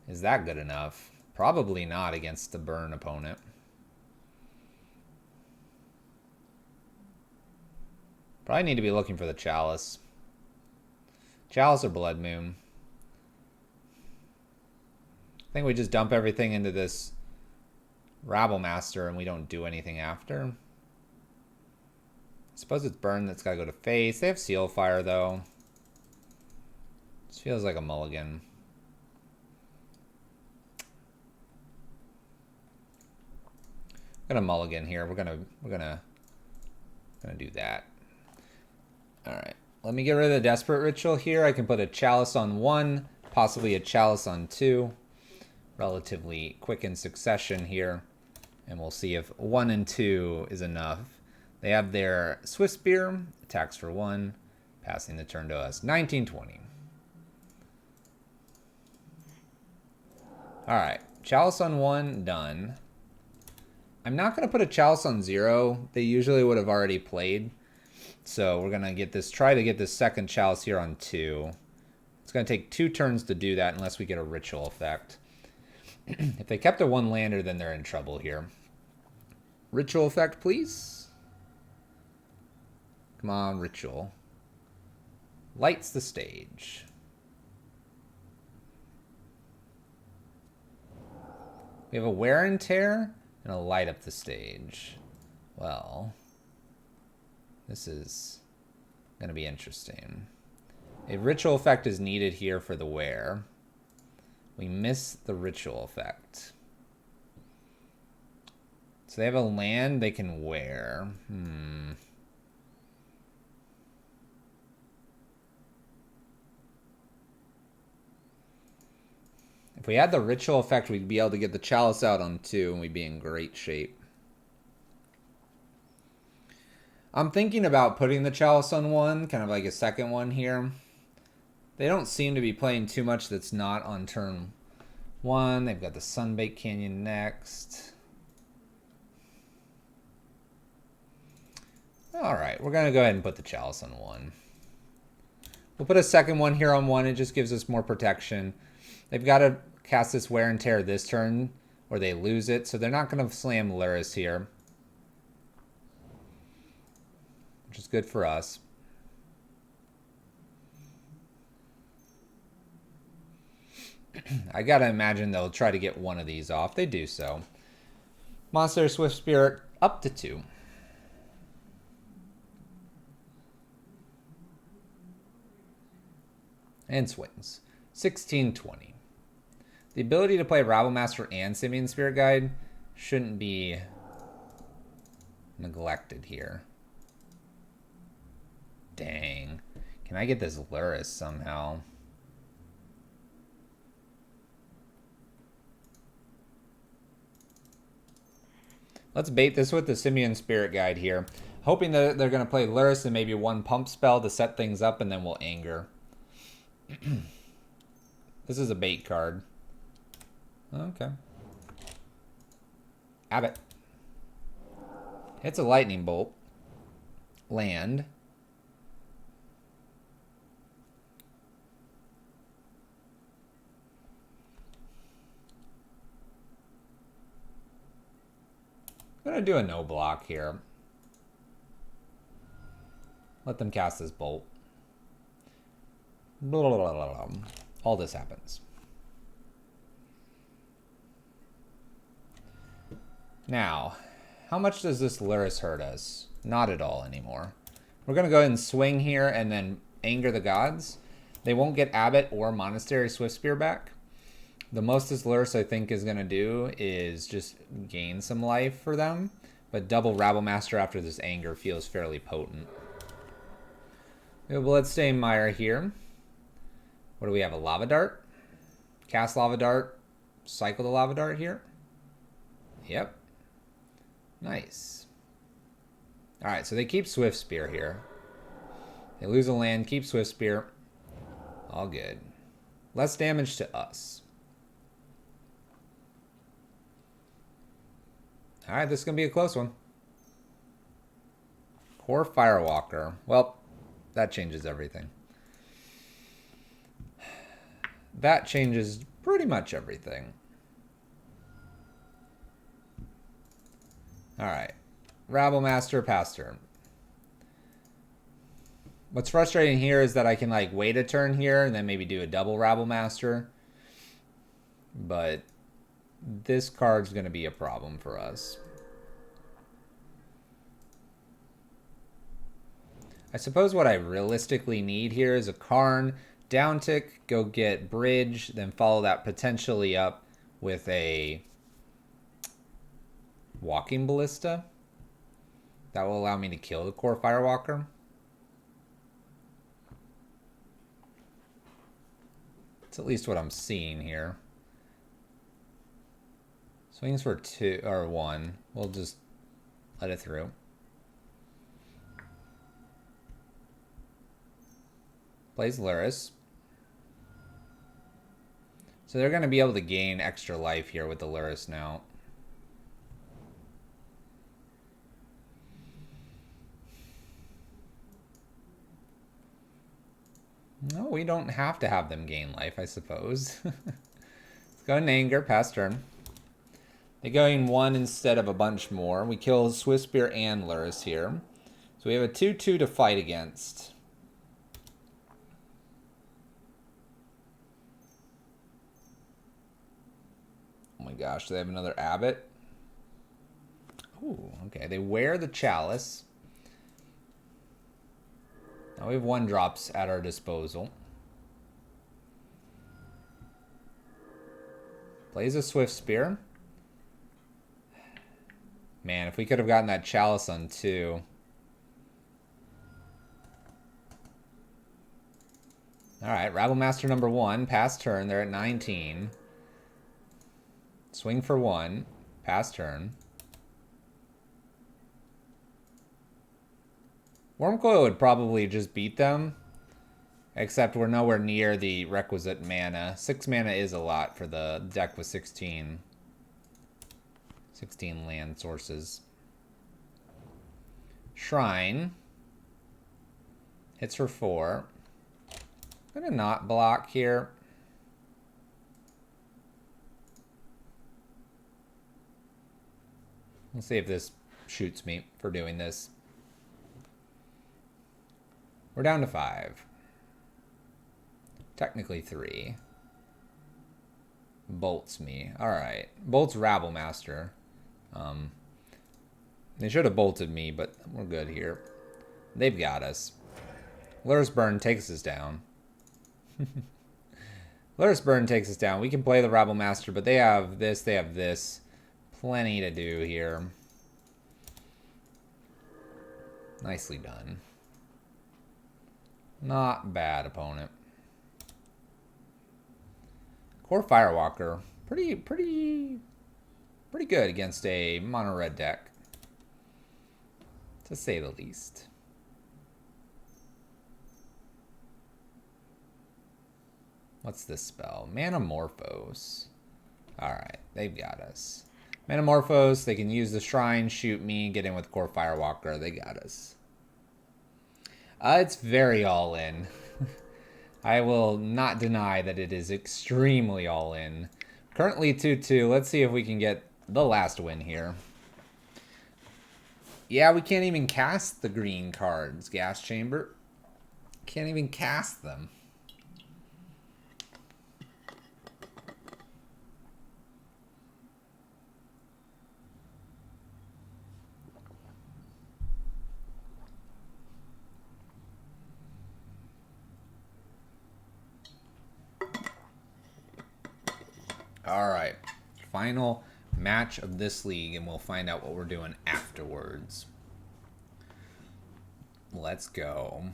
Is that good enough? Probably not against the burn opponent. Probably need to be looking for the Chalice. Chalice or Blood Moon. I think we just dump everything into this Rabble Master and we don't do anything after. I suppose it's burn that's got to go to face. They have Seal Fire though. This feels like a mulligan. I'm gonna mulligan here. We're gonna do that. All right. Let me get rid of the Desperate Ritual here. I can put a Chalice on 1, possibly a Chalice on 2. Relatively quick in succession here. And we'll see if 1 and 2 is enough. They have their Swift Spear, attacks for 1, Passing the turn to us. 1920. Alright. Chalice on 1, done. I'm not going to put a Chalice on 0. They usually would have already played. So we're going to get this, try to get this second Chalice here on 2. It's going to take 2 turns to do that unless we get a ritual effect. If they kept a 1-lander, then they're in trouble here. Ritual effect, please. Come on, ritual. Lights the stage. We have a wear and tear and a light up the stage. Well, this is going to be interesting. A ritual effect is needed here for the wear. We miss the ritual effect. So they have a land they can wear. If we had the ritual effect, we'd be able to get the Chalice out on 2, and we'd be in great shape. I'm thinking about putting the Chalice on 1, kind of like a second one here. They don't seem to be playing too much that's not on turn 1. They've got the Sunbaked Canyon next. Alright, we're going to go ahead and put the Chalice on 1. We'll put a second one here on 1. It just gives us more protection. They've got to cast this wear and tear this turn, or they lose it. So they're not going to slam Luris here, which is good for us. I got to imagine they'll try to get one of these off. They do so. Monster Swift Spirit up to 2. And swings. 1620. The ability to play Rabblemaster and Simian Spirit Guide shouldn't be neglected here. Dang. Can I get this Luris somehow? Let's bait this with the Simian Spirit Guide here. Hoping that they're going to play Luris and maybe one pump spell to set things up, and then we'll anger. This is a bait card. Okay. Abbott. Hits a lightning bolt. Land. I'm going to do a no block here. Let them cast this bolt. Blah, blah, blah, blah, blah. All this happens. Now, how much does this Luris hurt us? Not at all anymore. We're going to go ahead and swing here and then anger the gods. They won't get Abbott or Monastery Swiftspear back. The most this Luris, I think, is going to do is just gain some life for them. But double Rabblemaster after this anger feels fairly potent. We have Bloodstained Mire here. What do we have? A Lava Dart? Cast Lava Dart. Cycle the Lava Dart here. Yep. Nice. Alright, so they keep Swiftspear here. They lose a land, keep Swiftspear. All good. Less damage to us. Alright, this is going to be a close one. Poor Firewalker. Well, that changes everything. That changes pretty much everything. Alright. Rabblemaster, pass turn. What's frustrating here is that I can like wait a turn here and then maybe do a double Rabblemaster. But this card's going to be a problem for us. I suppose what I realistically need here is a Karn, down tick, go get Bridge, then follow that potentially up with a Walking Ballista. That will allow me to kill the core Firewalker. It's at least what I'm seeing here. Swings for 2 or 1. We'll just let it through. Plays Luris. So they're going to be able to gain extra life here with the Luris now. No, we don't have to have them gain life, I suppose. Let's go in anger, pass turn. They gain 1 instead of a bunch more. We kill Swift Spear and Luris here. So we have a 2-2 to fight against. Oh my gosh, do they have another Abbot? Ooh, okay. They wear the Chalice. Now we have 1-drops at our disposal. Plays a Swift Spear. Man, if we could have gotten that Chalice on 2. Alright, Rabblemaster number 1. Pass turn. They're at 19. Swing for 1. Pass turn. Wormcoil would probably just beat them. Except we're nowhere near the requisite mana. 6 mana is a lot for the deck with 16. 16 land sources. Shrine. Hits for 4. I'm going to not block here. Let's see if this shoots me for doing this. We're down to 5. Technically 3. Bolts me. Alright. Bolts Rabblemaster. They should have bolted me, but we're good here. They've got us. Luris Burn takes us down. Luris Burn takes us down. We can play the Rabblemaster, but they have this, they have this. Plenty to do here. Nicely done. Not bad, opponent. Core Firewalker. Pretty good against a mono red deck, to say the least. What's this spell? Manamorphose. Alright, they've got us. Manamorphose, they can use the Shrine, shoot me, get in with Core Firewalker. They got us. It's very all in. I will not deny that it is extremely all in. Currently 2-2. Let's see if we can get the last win here. Yeah, we can't even cast the green cards, Gas Chamber. Can't even cast them. All right, final match of this league, and we'll find out what we're doing afterwards. Let's go.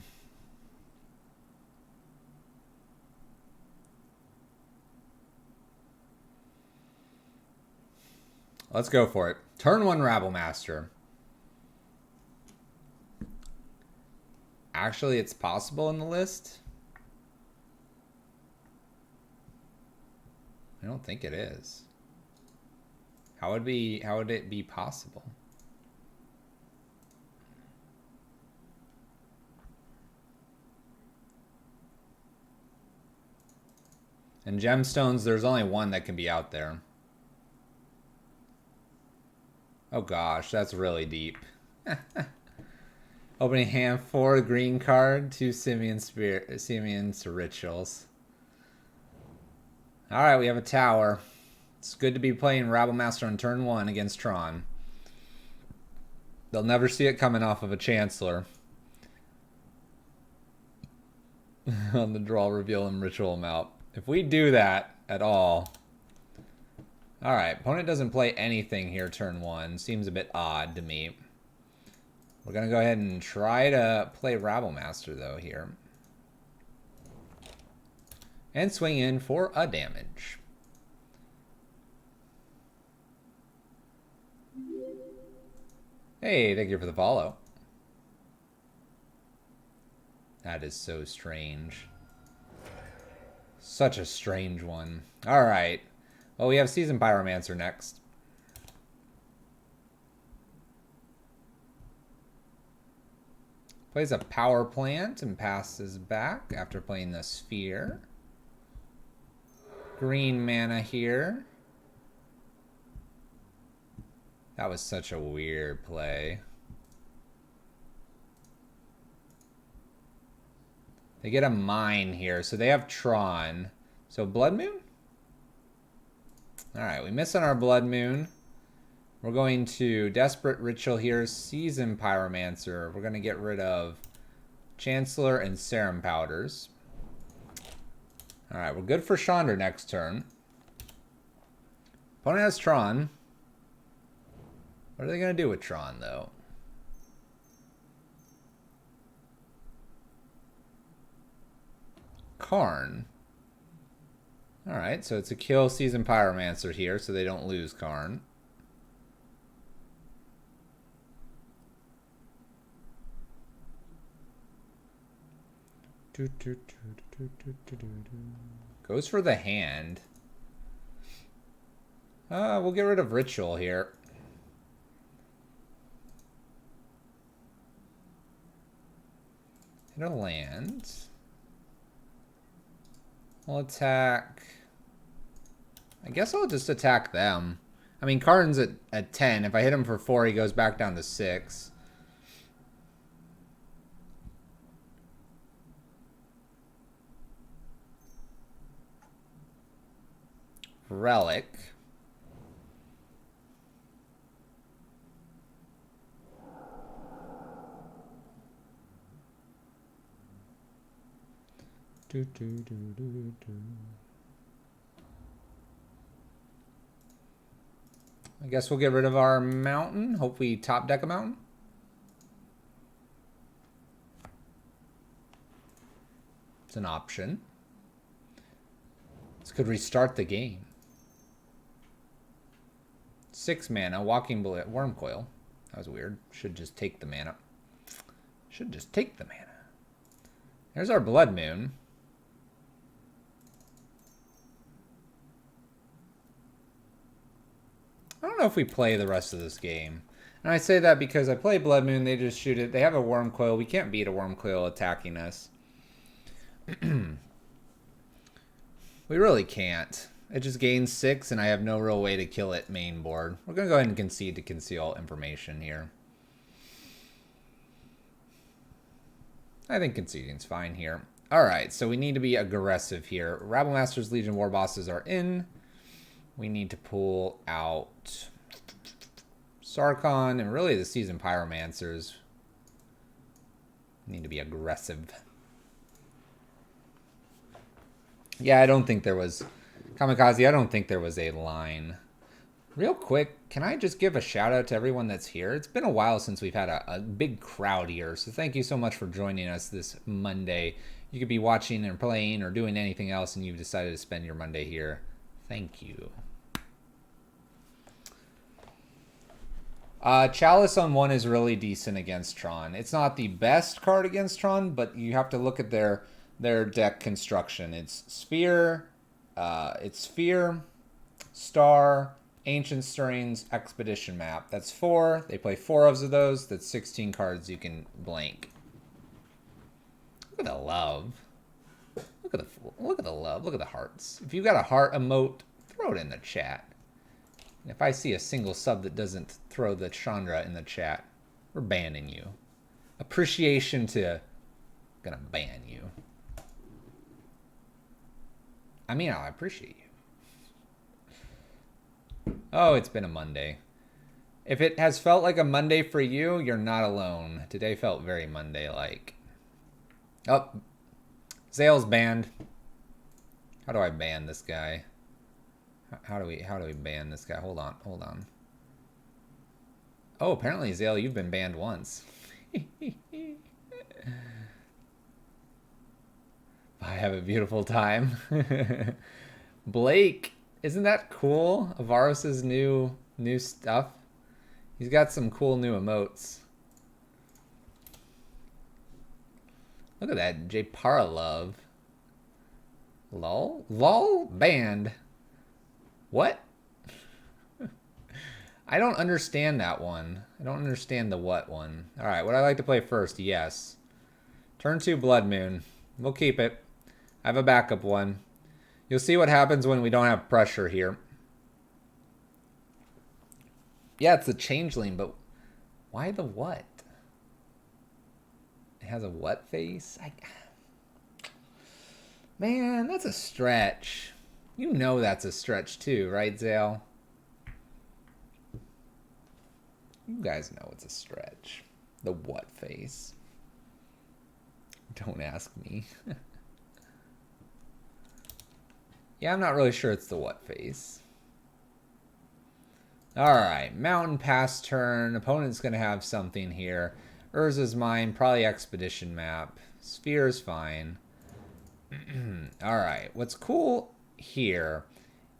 Let's go for it. Turn 1 Rabblemaster. Actually, it's possible in the list. I don't think it is. How would it be possible? And gemstones, there's only one that can be out there. Oh gosh, that's really deep. Opening hand, 4 green card, 2 Simeon's rituals. Alright, we have a tower. It's good to be playing Rabblemaster on turn 1 against Tron. They'll never see it coming off of a Chancellor. On the draw, reveal, and ritual them out. If we do that at all... Alright, opponent doesn't play anything here turn 1. Seems a bit odd to me. We're going to go ahead and try to play Rabblemaster, though, here. And swing in for a damage. Hey, thank you for the follow. That is so strange. Such a strange one. All right. Well, we have Seasoned Pyromancer next. Plays a power plant and passes back after playing the sphere. Green mana here. That was such a weird play. They get a mine here, so they have Tron. So Blood Moon? Alright, we miss on our Blood Moon. We're going to Desperate Ritual here, Seasoned Pyromancer. We're going to get rid of Chancellor and Serum Powders. Alright, we're good for Chandra next turn. Opponent has Tron. What are they going to do with Tron, though? Karn. Alright, so it's a kill Seasoned Pyromancer here, so they don't lose Karn. Goes for the hand. We'll get rid of Ritual here. Hit a land. We'll attack. I guess I'll just attack them. I mean, Karn's at 10. If I hit him for 4, he goes back down to 6. Relic. I guess we'll get rid of our mountain. Hope we top deck a mountain. It's an option. This could restart the game. 6 mana, Walking Bullet, Worm Coil. That was weird. Should just take the mana. Should just take the mana. There's our Blood Moon. I don't know if we play the rest of this game. And I say that because I play Blood Moon, they just shoot it. They have a Worm Coil. We can't beat a Worm Coil attacking us. We really can't. It just gains 6, and I have no real way to kill it main board. We're going to go ahead and concede to conceal information here. I think conceding's fine here. Alright, so we need to be aggressive here. Rabblemaster's Legion War Bosses are in. We need to pull out Sarkhan and really the Seasoned Pyromancers. Need to be aggressive. Yeah, I don't think there was... Kamikaze, I don't think there was a line. Real quick, can I just give a shout out to everyone that's here? It's been a while since we've had a big crowd here, so thank you so much for joining us this Monday. You could be watching or playing or doing anything else and you've decided to spend your Monday here. Thank you. Chalice on 1 is really decent against Tron. It's not the best card against Tron, but you have to look at their deck construction. It's Sphere, Star, Ancient Stirrings, Expedition Map. That's 4. They play 4 of those. That's 16 cards you can blank. Look at the love. Look at the love. Look at the hearts. If you've got a heart emote, throw it in the chat. And if I see a single sub that doesn't throw the Chandra in the chat, we're banning you. Appreciation to... Gonna ban you. I mean, I appreciate you. Oh, it's been a Monday. If it has felt like a Monday for you, you're not alone. Today felt very Monday-like. Oh, Zale's banned. How do I ban this guy? How do we ban this guy? Hold on. Oh, apparently, Zale, you've been banned once. I have a beautiful time. Blake, isn't that cool? Avaros' new stuff. He's got some cool new emotes. Look at that, J Para Love. Lol? Lol? Banned. What? I don't understand that one. I don't understand the what one. Alright, would I like to play first? Yes. Turn 2 Blood Moon. We'll keep it. I have a backup one. You'll see what happens when we don't have pressure here. Yeah, it's the Changeling, but why the what? It has a what face? Man, that's a stretch. You know that's a stretch too, right, Zale? You guys know it's a stretch. The what face? Don't ask me. Yeah, I'm not really sure it's the what face. Alright, Mountain Pass turn. Opponent's going to have something here. Urza's mine, probably Expedition map. Sphere is fine. Alright, what's cool here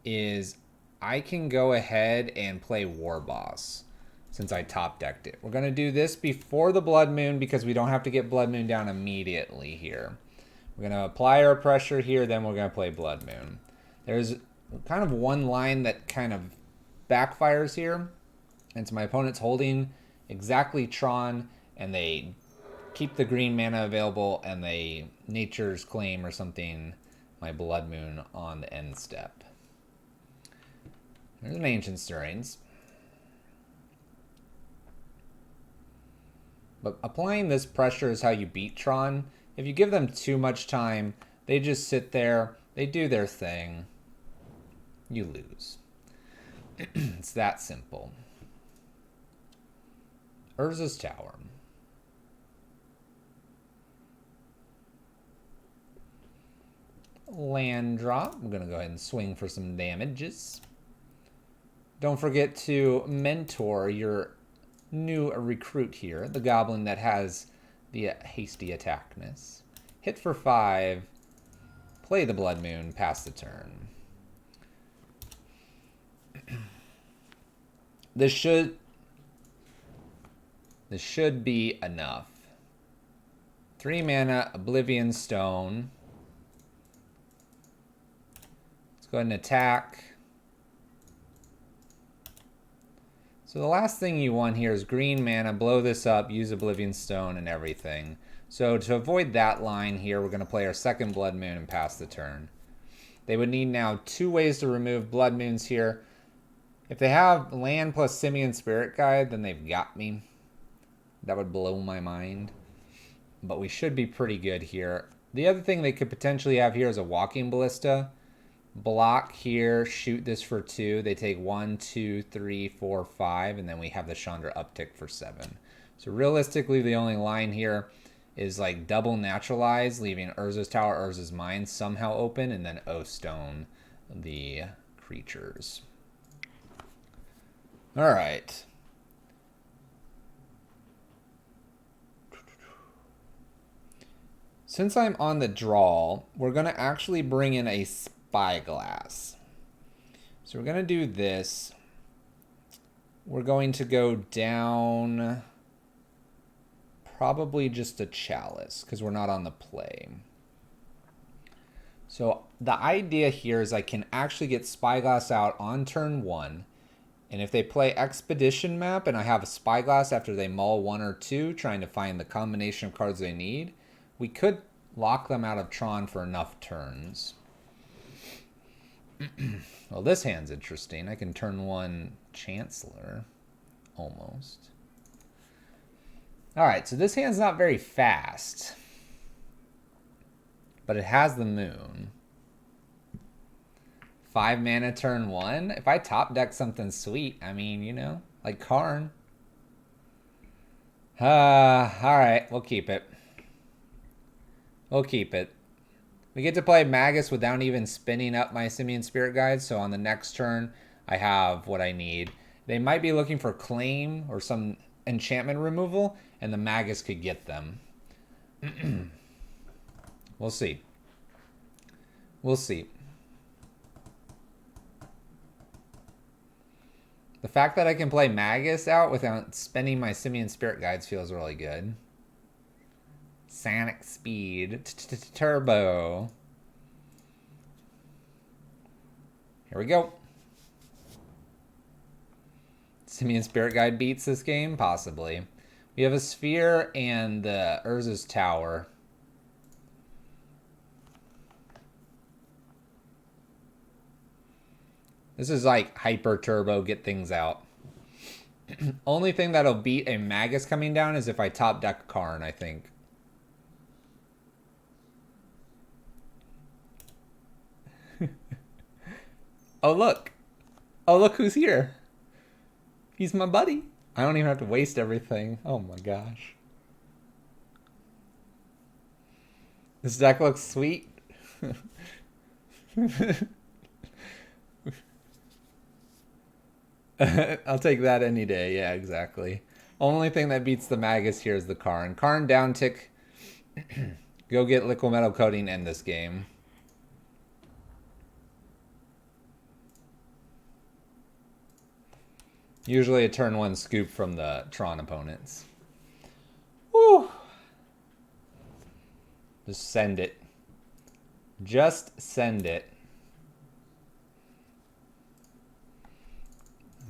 is I can go ahead and play War Boss since I top decked it. We're going to do this before the Blood Moon because we don't have to get Blood Moon down immediately here. We're going to apply our pressure here, then we're going to play Blood Moon. There's kind of one line that kind of backfires here. And so my opponent's holding exactly Tron, and they keep the green mana available, and they Nature's Claim or something my Blood Moon on the end step. There's an Ancient Stirrings. But applying this pressure is how you beat Tron. If you give them too much time, they just sit there, they do their thing, you lose. It's that simple. Urza's Tower. Land drop. I'm going to go ahead and swing for some damages. Don't forget to mentor your new recruit here, the goblin that has the hasty attackness. Hit for 5. Play the Blood Moon. Pass the turn. This should be enough. 3 mana, Oblivion Stone. Let's go ahead and attack. So the last thing you want here is green mana, blow this up, use Oblivion Stone and everything. So to avoid that line here, we're going to play our second Blood Moon and pass the turn. They would need now 2 ways to remove Blood Moons here. If they have land plus Simian Spirit Guide, then they've got me. That would blow my mind. But we should be pretty good here. The other thing they could potentially have here is a Walking Ballista. Block here, shoot this for 2. They take 1, 2, 3, 4, 5, and then we have the Chandra uptick for 7. So realistically, the only line here is like double naturalize, leaving Urza's Tower, Urza's Mine somehow open, and then O-Stone the creatures. All right. Since I'm on the draw, we're going to actually bring in a Spyglass. So we're going to do this. We're going to go down probably just a Chalice because we're not on the play. So the idea here is I can actually get Spyglass out on turn 1. And if they play Expedition map and I have a Spyglass after they mull 1 or 2, trying to find the combination of cards they need, we could lock them out of Tron for enough turns. Well, this hand's interesting. I can turn 1 Chancellor, almost. All right, so this hand's not very fast, but it has the moon. 5 mana turn 1. If I top deck something sweet, I mean, you know, like Karn. All right, we'll keep it. We'll keep it. We get to play Magus without even spinning up my Simian Spirit Guide, so on the next turn, I have what I need. They might be looking for Claim or some enchantment removal, and the Magus could get them. We'll see. We'll see. The fact that I can play Magus out without spending my Simian Spirit Guides feels really good. Sonic Speed. Turbo. Here we go. Simian Spirit Guide beats this game? Possibly. We have a Sphere and the Urza's Tower. This is like hyper turbo, get things out. Only thing that'll beat a Magus coming down is if I top deck Karn, I think. Oh, look. Oh, look who's here. He's my buddy. I don't even have to waste everything. Oh my gosh. This deck looks sweet. I'll take that any day. Yeah, exactly. Only thing that beats the Magus here is the Karn. Karn down tick. Go get Liquid Metal Coating, end this game. Usually a turn 1 scoop from the Tron opponents. Woo! Just send it. Just send it.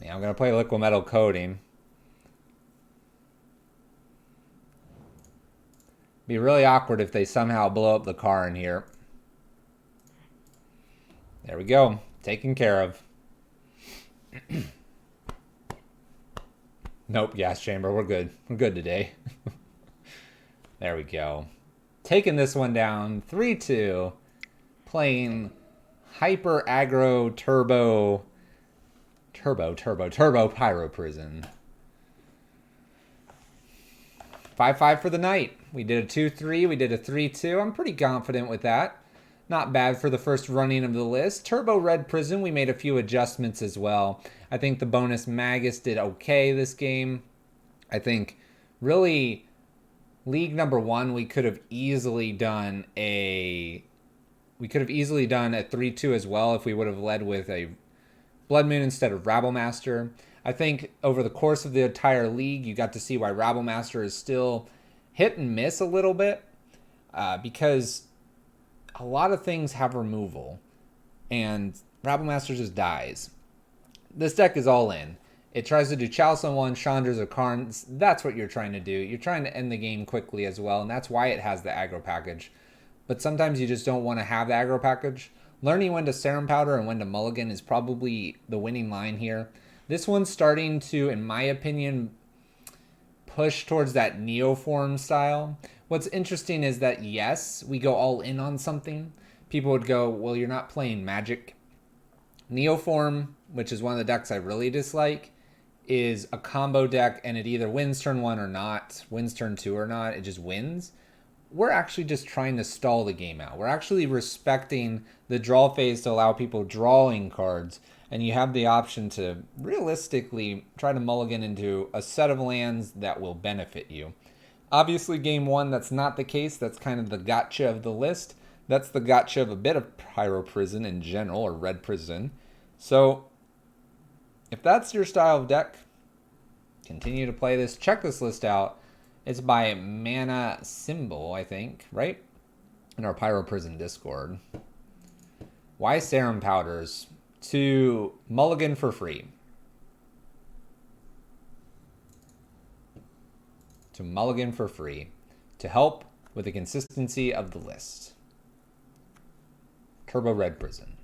Yeah, I'm going to play Liquid Metal Coating. Be really awkward if they somehow blow up the car in here. There we go. Taken care of. Nope, gas chamber. We're good. We're good today. There we go. Taking this one down. 3-2. Playing hyper aggro turbo Pyro Prison. 5-5 for the night. We did a 2-3. We did a 3-2. I'm pretty confident with that. Not bad for the first running of the list. Turbo Red Prison, we made a few adjustments as well. I think the bonus Magus did okay this game. I think really League number 1, we could have easily done a 3-2 as well if we would have led with a Blood Moon instead of Rabblemaster. I think over the course of the entire league, you got to see why Rabblemaster is still hit and miss a little bit because a lot of things have removal and Rabblemaster just dies. This deck is all in. It tries to do Chalice on 1, Chandra's or Karns. That's what you're trying to do. You're trying to end the game quickly as well, and that's why it has the aggro package. But sometimes you just don't want to have the aggro package. Learning when to Serum Powder and when to Mulligan is probably the winning line here. This one's starting to, in my opinion, push towards that Neoform style. What's interesting is that, yes, we go all in on something. People would go, well, you're not playing Magic. Neoform, which is one of the decks I really dislike, is a combo deck, and it either wins turn 1 or not, wins turn 2 or not, it just wins. We're actually just trying to stall the game out. We're actually respecting the draw phase to allow people drawing cards, and you have the option to realistically try to mulligan into a set of lands that will benefit you. Obviously, game 1, that's not the case. That's kind of the gotcha of the list. That's the gotcha of a bit of Pyro Prison in general, or Red Prison. So, if that's your style of deck, continue to play this. Check this list out. It's by Mana Symbol, I think, right? In our Pyro Prison Discord. Why Serum Powders? To mulligan for free. To mulligan for free. To help with the consistency of the list. Turbo Red Prison.